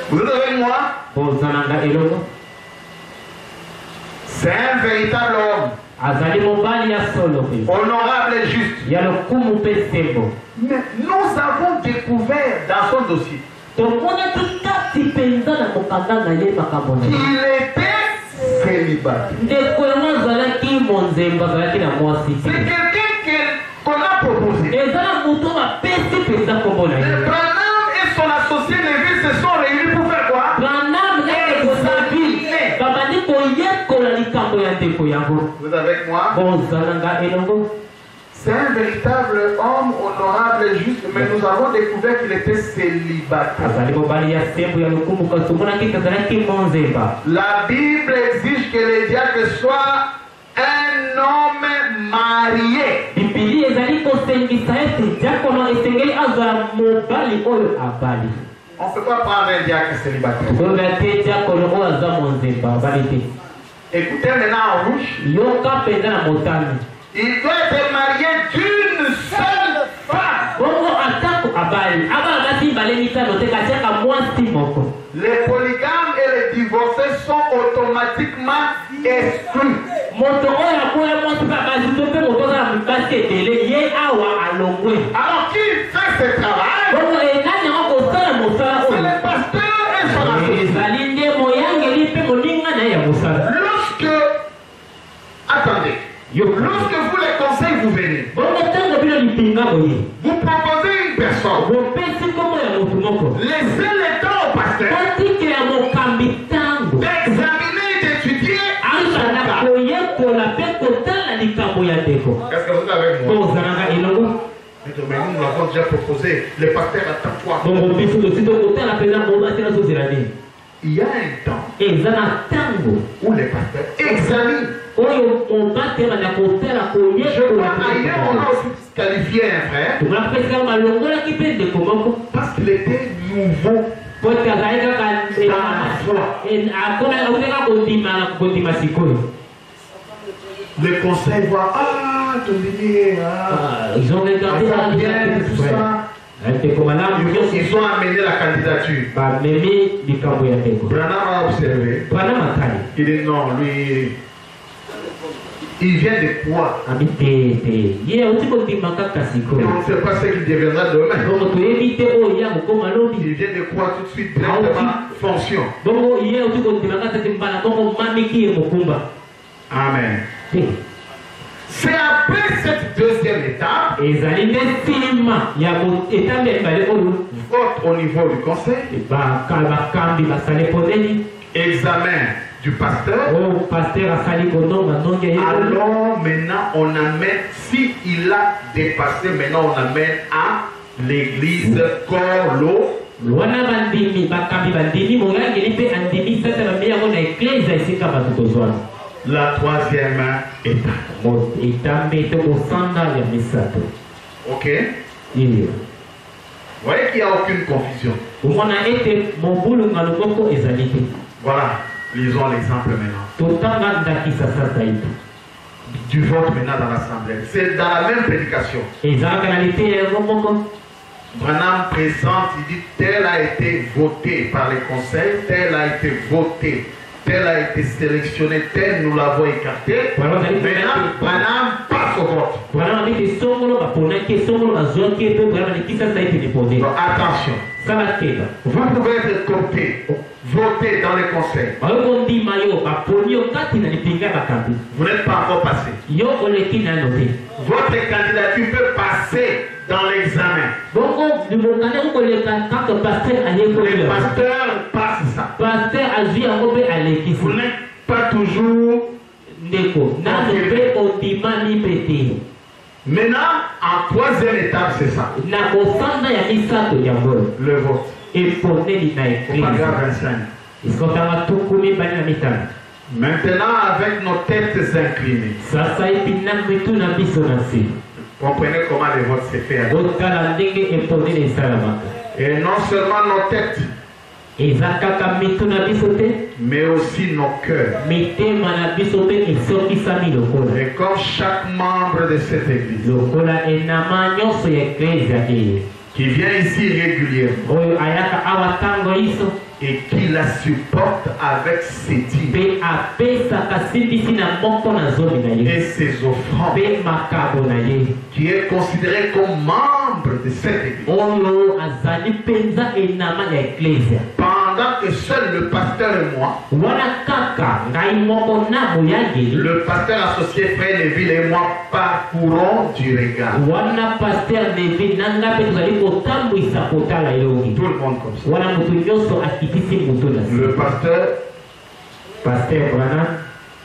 Vous êtes avec moi? C'est un véritable homme. Honorable et juste. Mais nous avons découvert dans son dossier qu'il était célibataire. C'est quelqu'un qu'on a proposé. Le Branham et son associé Lévi se sont réunis pour faire quoi? Vous êtes avec moi? C'est un véritable homme honorable et juste, mais nous avons découvert qu'il était célibataire. La Bible exige que les diacres soient un homme marié. On ne peut pas prendre un diacre célibataire. Écoutez maintenant en rouge. Il doit être marié d'une seule femme. Les polygames et les divorcés sont automatiquement exclus. Alors qui fait ce travail? C'est le pasteur et son associé. Attendez, lorsque vous les conseillez, vous venez. Vous proposez une personne. Laissez le temps au pasteur d'examiner et d'étudier. Est-ce que vous êtes avec moi? Mais nous l'avons déjà proposé. Le pasteur attend quoi? Il y a un temps où les pasteurs examinent. Je crois ailleurs on a aussi qualifié un frère parce qu'il était nouveau dans la foi. Le conseil voit, ton lignée, ils ont regardé tout ça. Ils ont amené la candidature. Branham a observé. Il dit non, lui, il vient de quoi? Et on ne sait pas ce qu'il deviendra demain. Il vient de quoi tout de suite? Directement fonction. Amen. C'est après cette deuxième étape, vote au niveau du conseil, examen du pasteur. Alors maintenant on amène, si il a dépassé, maintenant on amène à l'église Corlo. La troisième étape. Ok? Vous voyez qu'il n'y a aucune confusion. Voilà, lisons l'exemple maintenant. Du vote maintenant dans l'assemblée. C'est dans la même prédication. Branham présente, il dit tel a été voté par les conseils, tel a été voté. Tel a été sélectionné, tel nous l'avons écarté. Maintenant, Branham passe au vote. Donc, attention. Vous pouvez être compté, voté dans les conseils. Vous n'êtes pas encore passé. Votre candidature peut passer dans l'examen. Le pasteur passe ça. Vous n'êtes pas toujours. Maintenant, en troisième étape, c'est ça. Le vote. Paragraphe 25. Maintenant, avec nos têtes inclinées. Comprenez comment le vote s'est fait. Et non seulement nos têtes, mais aussi nos cœurs. Et comme chaque membre de cette église qui vient ici régulièrement et qui la supporte avec ses dîmes et ses offrandes, qui est considéré comme membre de cette église, pendant que seul le pasteur et moi, le pasteur associé frère Neville et moi parcourons du regard. Tout le monde comme ça. Le pasteur Branham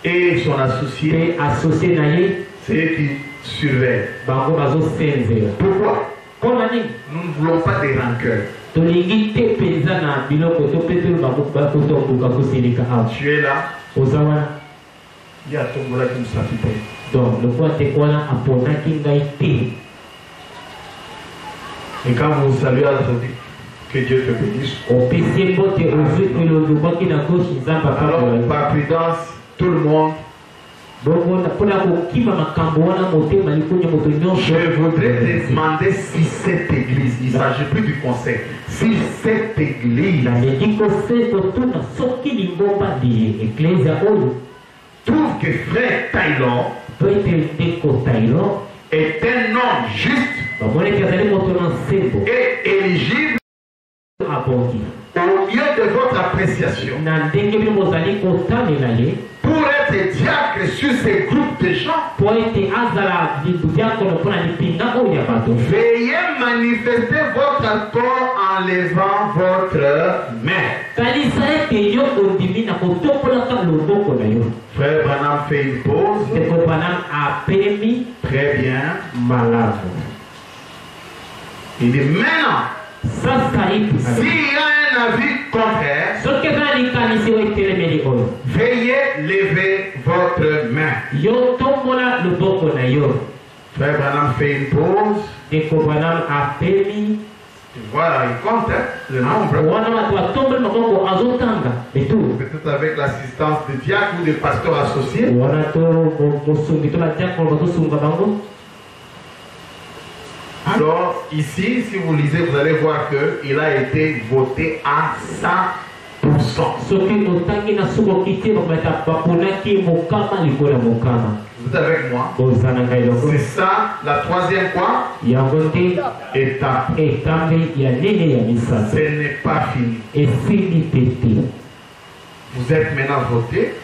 et son associé, c'est eux qui surveillent. Pourquoi? Nous ne voulons pas des rancœurs. Tu es là. Il y a ton boulot qui nous s'affiche. Donc, le point est quoi là? Et quand vous saluez à la sortie, que Dieu te bénisse. Alors, par prudence, tout le monde. Je voudrais te demander si cette église, il ne s'agit plus du conseil, si cette église trouve que frère Taylor est un homme juste et éligible au lieu de votre appréciation pour être diacre sur ces groupes de gens Veuillez manifester votre corps en levant votre main. Frère Branham fait une pause. Très bien. Il dit maintenant, s'il y a un avis contraire, veuillez lever votre main. Frère Branham fait une pause. Voilà, il compte le nombre. Peut-être avec l'assistance de diacre ou de pasteur associé. Alors, ici, si vous lisez, vous allez voir qu'il a été voté à 100%. Vous êtes avec moi? C'est ça, la troisième quoi? Étape. Ce n'est pas fini. Vous êtes maintenant voté.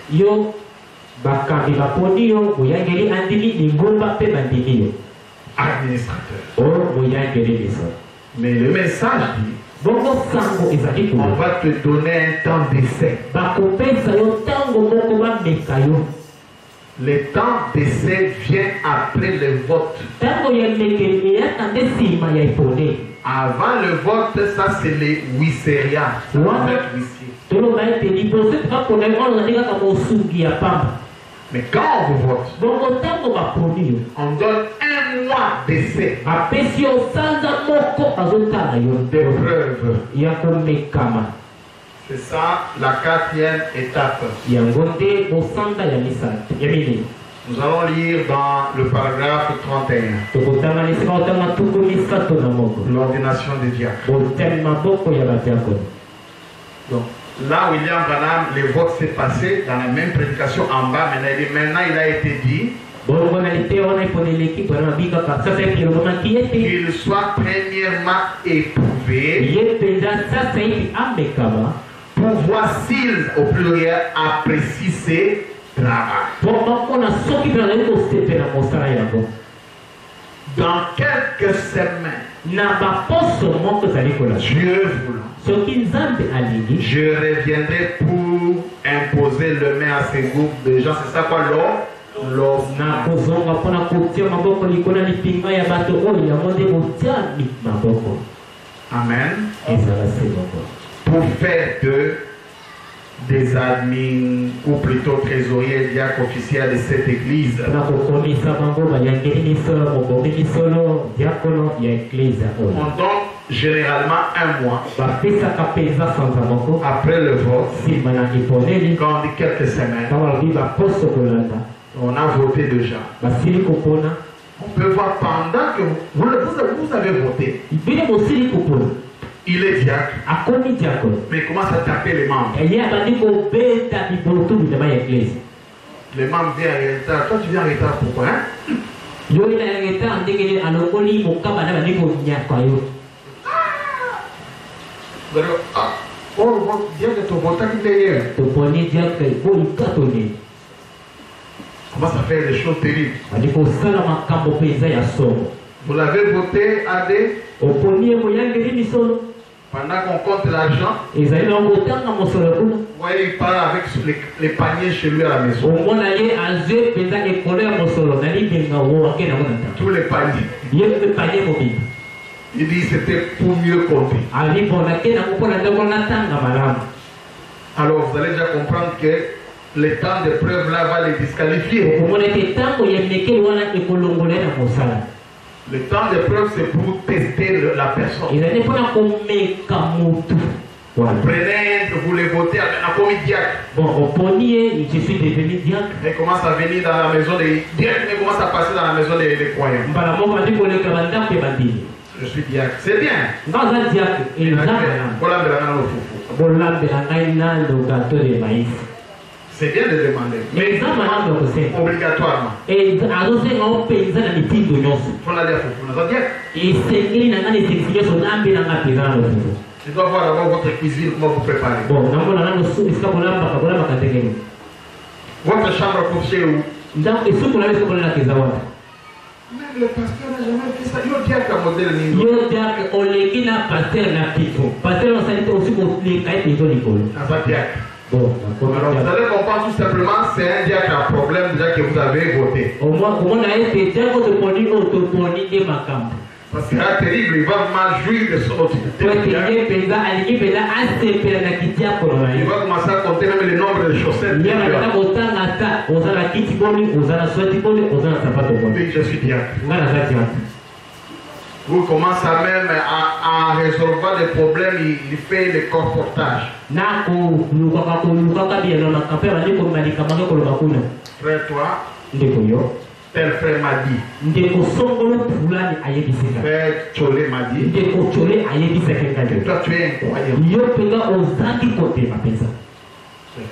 Administrateur. Mais le message dit, on va te donner un temps d'essai. Le temps d'essai vient après le vote. Avant le vote, ça c'est les huissiers. Mais quand on vous vote, on donne un mois d'essai. Des preuves. C'est ça la quatrième étape. Nous allons lire dans le paragraphe 31. L'ordination des diacres. Donc, là, William Branham, le vote s'est passé dans la même prédication en bas. Maintenant, il a été dit qu'il soit premièrement éprouvé pour voir s'il, au pluriel, apprécie ses travaux. Dans quelques semaines, Dieu voulant, je reviendrai pour imposer le main à ces groupes de gens. C'est ça quoi l'ordre? Amen. Pour faire des admins ou plutôt trésoriers, diacres officiels de cette église. On donne généralement un mois après le vote. Quand on dit quelques semaines, on a voté déjà. On peut voir pendant que vous avez voté, il est diacre, mais il commence à taper les membres. Les membres viennent en retard. Toi, tu viens en retard, pourquoi hein? Oh, diacre, ton votant qui est hier. Commence à faire des choses terribles. Vous l'avez voté à des... Pendant qu'on compte l'argent, vous voyez, il part avec les paniers chez lui à la maison. Tous les paniers. Il dit c'était pour mieux compter. Alors vous allez déjà comprendre que le temps de preuve là va les disqualifier. Le temps de preuve, c'est pour tester la personne. Prenez, vous les votez à comme diacre. Je suis devenu diacre. Il commence à venir dans la maison des diacres, il commence à passer dans la maison des croyants. Je suis diacre. C'est bien. C'est bien de demander. Mais obligatoirement. Il faut la dire tu dois voir d'abord votre cuisine, comment vous préparez. Votre chambre à coucher où Donc, et ce qu'on avait, c'est qu'on a la Kézawa. Même le pasteur n'a jamais fait ça. Il y a un modèle niveau. Il y a un qui n'a pasteur n'a pito. Pasteur, on s'est dit aussi qu'on les caille pito l'école. Ça va bien. Bon, alors vous allez comprendre tout simplement, c'est un diacre à problème déjà que vous avez voté. Au moins, comment on a été déjà autoponi de ma camp. Parce que c'est terrible, il va mal jouir de son autorité. Il va commencer à compter même le nombre de chaussettes. Oui, je suis diacre. Vous commencez même à résoudre des problèmes, il fait le comportage. Frère, toi, tel frère m'a dit. Frère Tcholé m'a dit. Toi, tu es incroyable.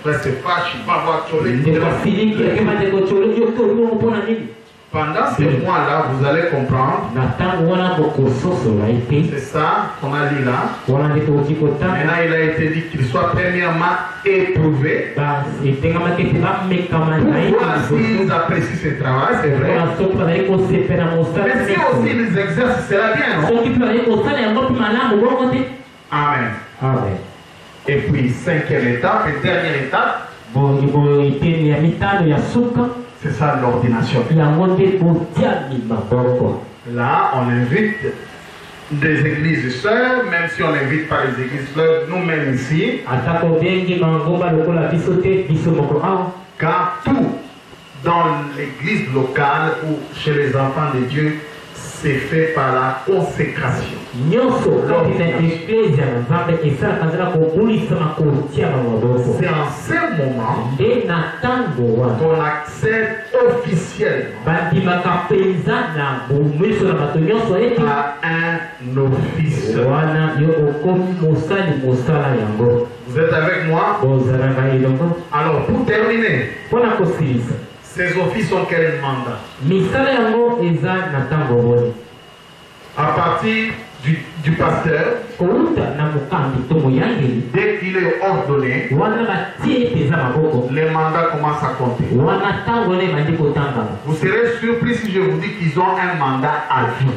Frère, c'est fâche, il va voir Tcholé. Pendant ces mois-là, vous allez comprendre. C'est ça qu'on a dit là. Maintenant, il a été dit qu'il soit premièrement éprouvé. Pour voir s'ils apprécient ce travail, c'est vrai. Mais si aussi ils exercent, c'est la bien. Amen. Amen. Et puis, cinquième étape et dernière étape. C'est ça l'ordination. Là, on invite des églises sœurs, même si on n'invite pas les églises sœurs, nous-mêmes ici. Car tout dans l'église locale ou chez les enfants de Dieu, c'est fait par la consécration. C'est en ce moment qu'on accède officiellement à un office. Vous êtes avec moi? Alors, pour terminer, ces offices ont quel mandat? À partir du pasteur, dès qu'il est ordonné, les mandats commencent à compter. Vous serez surpris si je vous dis qu'ils ont un mandat à vie.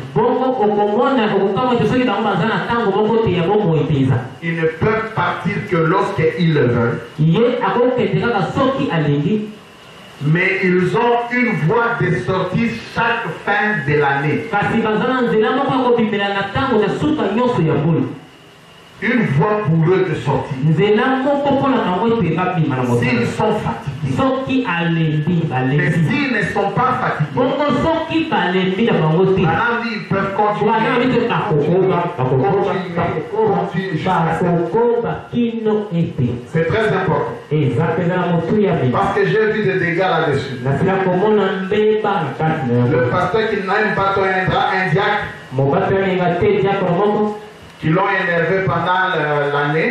Ils ne peuvent partir que lorsqu'ils le veulent. Mais ils ont une voie de sortie chaque fin de l'année. Une voie pour eux de sortie. S'ils sont fatigués. Mais s'ils ne sont pas fatigués, ils peuvent continuer. C'est très important. Parce que j'ai vu des dégâts là-dessus. Le pasteur qui n'a pas un diacre, qui l'ont énervé pendant l'année.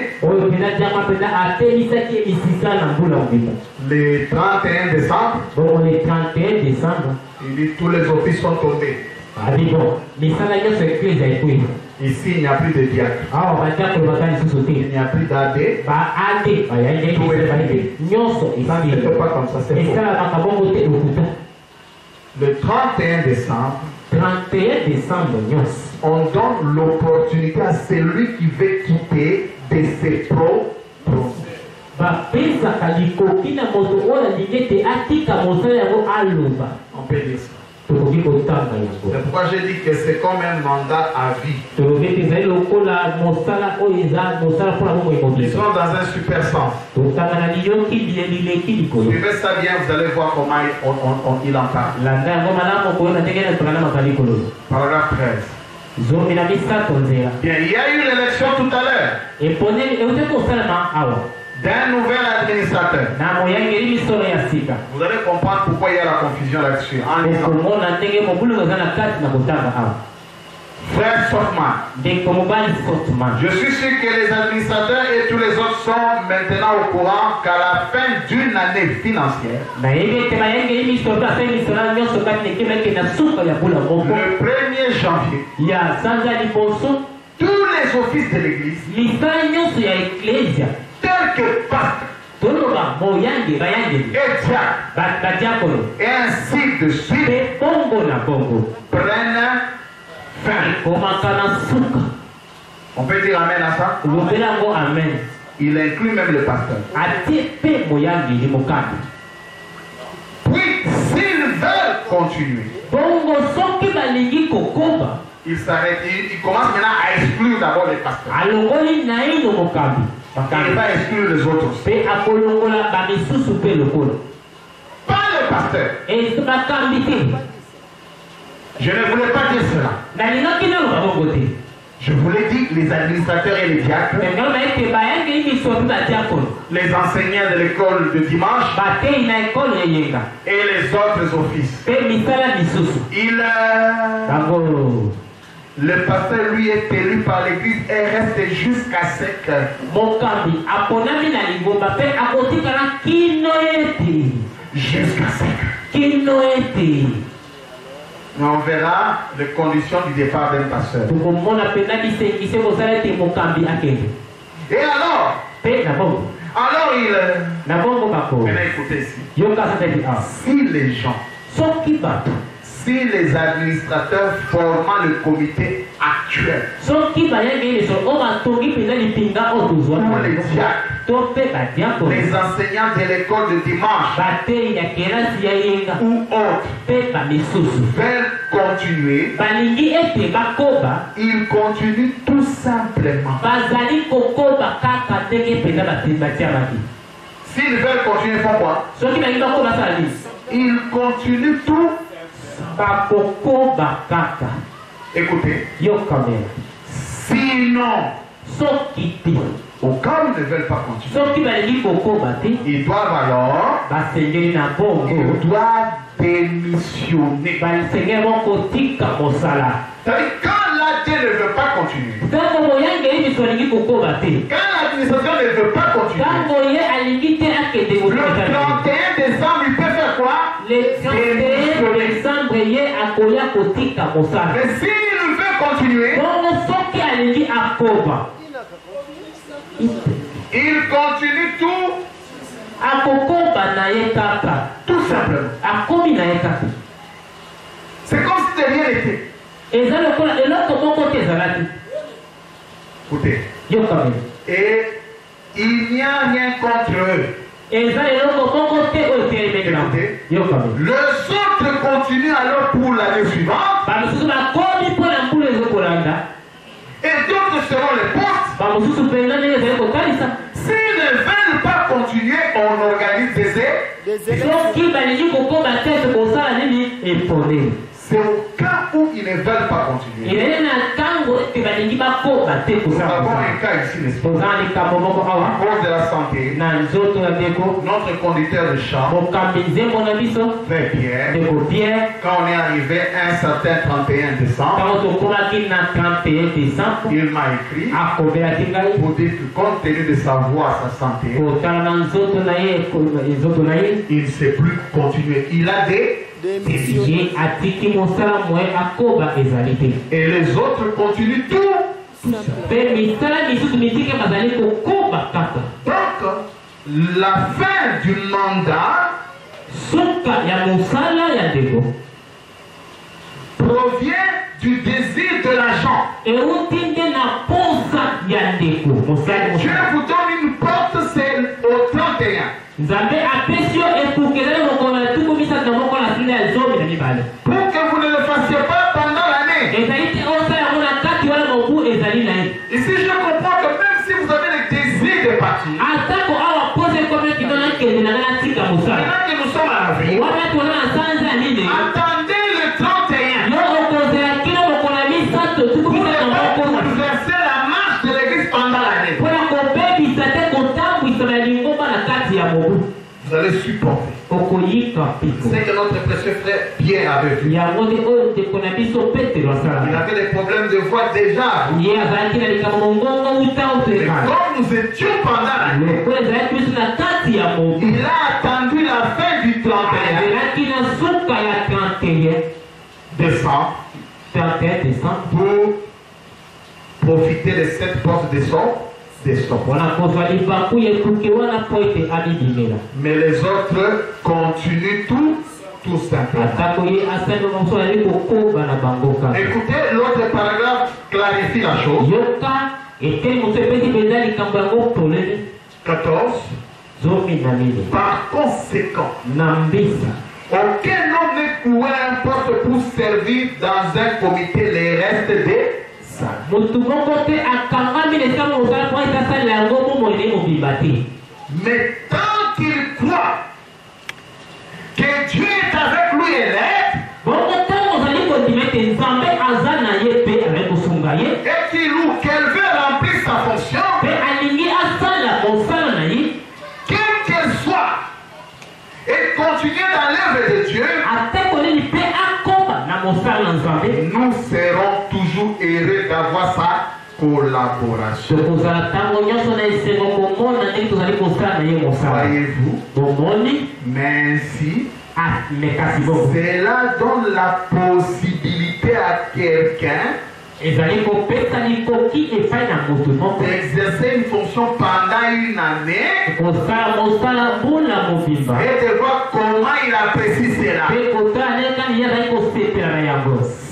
Le 31 décembre. Il dit tous les offices sont tombés. Ici, il n'y a plus de diacre. Il n'y a plus d'AD. C'est pas comme ça, c'est faux. Le 31 décembre, on donne l'opportunité à celui qui veut quitter de ses propres. On peut dire ça. C'est pourquoi j'ai dit que c'est comme un mandat à vie. Ils sont dans un super sens. Suivez ça bien, vous allez voir comment il en parle. Paragraphe 13. Bien, il y a eu l'élection tout à l'heure d'un nouvel administrateur. Vous allez comprendre pourquoi il y a la confusion là-dessus. Frère Sotman, je suis sûr que les administrateurs et tous les autres sont maintenant au courant qu'à la fin d'une année financière, le 1er janvier, tous les offices de l'église, tels que pasteur, et ainsi de suite prennent fin. On peut dire amen à ça? Il inclut même le pasteur. Puis, s'ils veulent continuer, il s'arrête, il commence maintenant à exclure d'abord les pasteurs. Il va exclure les autres aussi. Pas le pasteur. Je ne voulais pas dire cela. Je voulais dire les administrateurs et les diacres, les enseignants de l'école de dimanche et les autres offices. Le pasteur lui est élu par l'église et reste jusqu'à 5 heures. Jusqu'à 5 heures. Mais on verra les conditions du départ d'un pasteur. Et alors il... Maintenant écoutez ici. Si les gens, si les administrateurs formant le comité actuel, ou les diacres, les enseignants de l'école de dimanche, ou autres, veulent continuer, ils continuent tout simplement. S'ils veulent continuer, ils font quoi? Ils continuent tout. Écoutez, sinon, au cas où ils ne veulent pas continuer, ils doivent alors démissionner. C'est-à-dire, quand l'AD ne veut pas continuer, quand l'administration ne veut pas continuer, le 31 décembre, il peut faire quoi? Le 31 décembre, mais s'il veut continuer, il continue tout. Tout simplement. C'est comme si de rien n'était. Écoutez. Et il n'y a rien contre eux. Les autres continuent alors pour l'année suivante. Et d'autres seront les postes. S'ils ne veulent pas continuer, on organise des c'est au cas où ils ne veulent pas continuer. Nous avons un cas ici, n'est-ce pas? À cause de la santé, notre conducteur de char, Frère Pierre, quand on est arrivé un certain 31 décembre, il m'a écrit pour dire que compte tenu de sa voix, sa santé, il ne sait plus continuer. Il a des démissions. Et les autres continuent tout. Donc, la fin du mandat provient du désir de l'agent. Dieu vous donne une porte, c'est au 31. Pour que vous ne le fassiez pas pendant l'année. Ici, je comprends que même si vous avez le désir de partir, maintenant que nous sommes à l'avril, attendez le 31 pour exercer la marche de l'église pendant l'année. Vous allez supporter. C'est que notre précieux frère Pierre avait vu. Il avait des problèmes de voix déjà. Mais comme nous étions pendant l'année, il a attendu la fin du 31 décembre pour profiter de cette porte de sort des stops. Mais les autres continuent tout simplement. Écoutez, l'autre paragraphe clarifie la chose. 14. Par conséquent, aucun homme n'est coué importe pour servir dans un comité les restes des salles. Mais tant qu'il croit que Dieu est avec lui et l'aide, et qu'il ou qu'elle veut remplir sa fonction, quelle qu'elle soit, et continuer dans l'œuvre de Dieu, nous serons toujours heureux d'avoir sa collaboration. Voyez-vous? Mais ainsi, cela donne la possibilité à quelqu'un d'exercer une fonction pendant une année et de voir comment il apprécie cela.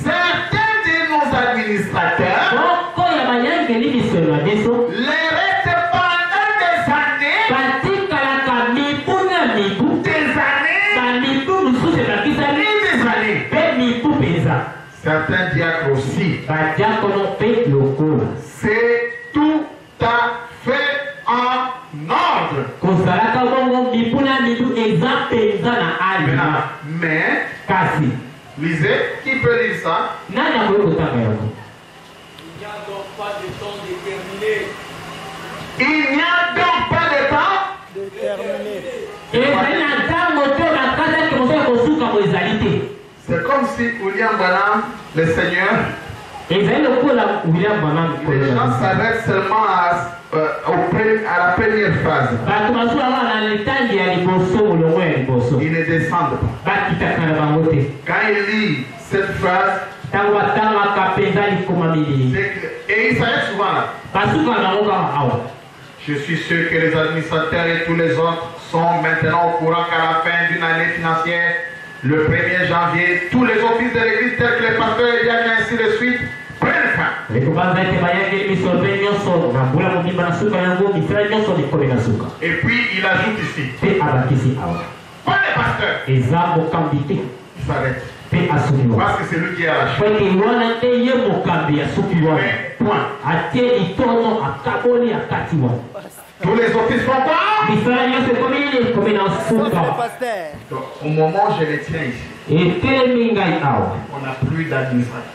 Certains de nos administrateurs les restent pendant des années, certains diacres aussi. C'est tout à fait en ordre. Mais, lisez, qui peut lire ça? Il n'y a donc pas de temps déterminé. Il n'y a donc pas de temps Déterminé. C'est comme si William Branham, le Seigneur, les gens s'arrêtent seulement à la première phrase. Ils ne descendent pas. Quand il lit cette phrase, et il s'arrête souvent là. Je suis sûr que les administrateurs et tous les autres sont maintenant au courant qu'à la fin d'une année financière, le 1er janvier, tous les offices de l'église tels que les pasteurs et diacres ainsi de suite prennent fin. Et puis il ajoute ici, pas les pasteurs, ils s'arrêtent. Parce que c'est lui qui a lâché. Tous les offices font quoi? Donc, au moment où je les tiens ici, on n'a plus d'administrateur.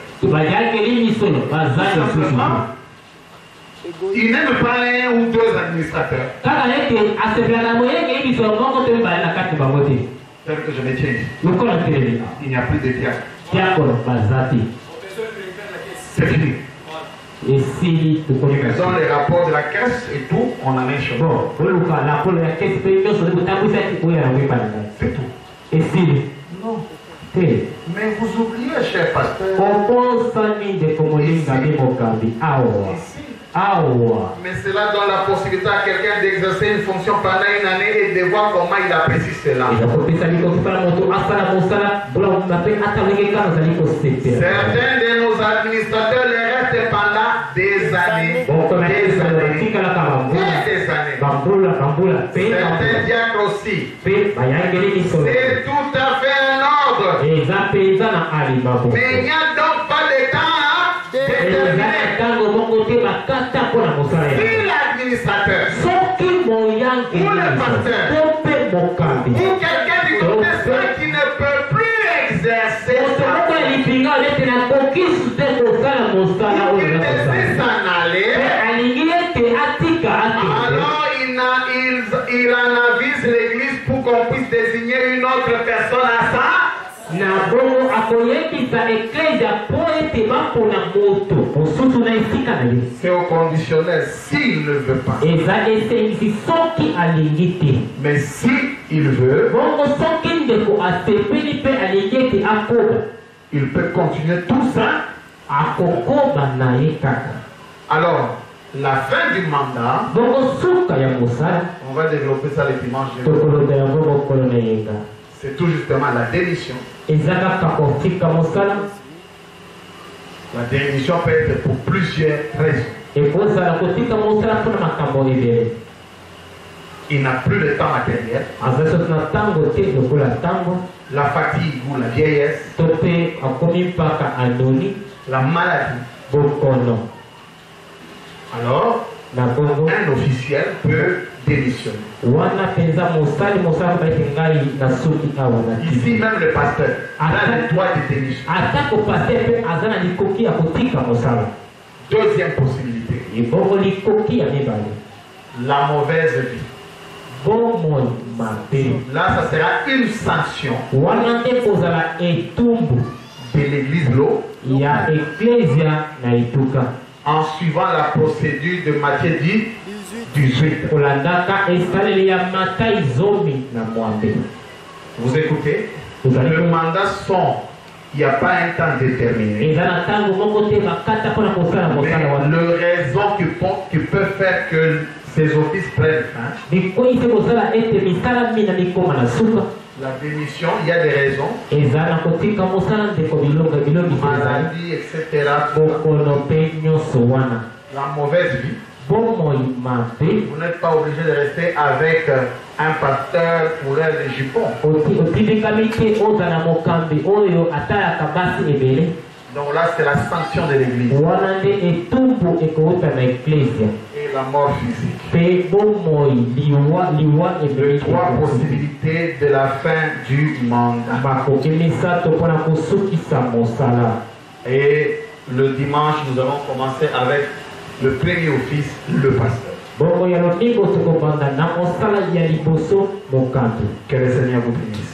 Il n'aime pas un ou deux administrateurs. Tel que je les tiens ici, il n'y a plus de diacre. C'est fini. Ils ont les rapports de la caisse et tout, on en est chaud. C'est tout. Non. Mais vous oubliez, cher pasteur. Mais cela donne la possibilité à quelqu'un d'exercer une fonction pendant une année et de voir comment il apprécie cela. Certains de nos administrateurs les restent pendant des années. Certains diacres aussi. C'est tout à fait un ordre. Mais il n'y a donc pas de temps à déterminer. Si l'administrateur ou le pasteur ou quelqu'un du côté qui ne peut plus exercer ou qui décide s'en aller, alors il en avise l'église pour qu'on puisse désigner une autre personne à ça. C'est au conditionnel s'il ne veut pas. Mais si il veut, il peut continuer tout ça. Alors, la fin du mandat, on va développer ça le dimanche. C'est tout justement la démission. La démission peut être pour plusieurs raisons. Il n'a plus le temps matériel, la fatigue ou la vieillesse, la maladie. Alors, un officiel peut démissionner. Ici même le pasteur a le droit de démissionner. Deuxième possibilité, la mauvaise vie. Là, ça sera une sanction de l'église l'eau en suivant la procédure de Matthieu 18. Vous écoutez? Le mandat sont, il n'y a pas un temps déterminé. Mais la raison qui peut faire que ces offices prennent fin. La démission, il y a des raisons. Maladie, etc. La mauvaise vie. Vous n'êtes pas obligé de rester avec un pasteur pour les jupons. Donc là, c'est la sanction de l'église. Et la mort physique. Les trois possibilités de la fin du mandat. Et le dimanche, nous allons commencer avec le premier office, le pasteur. Que le Seigneur vous bénisse.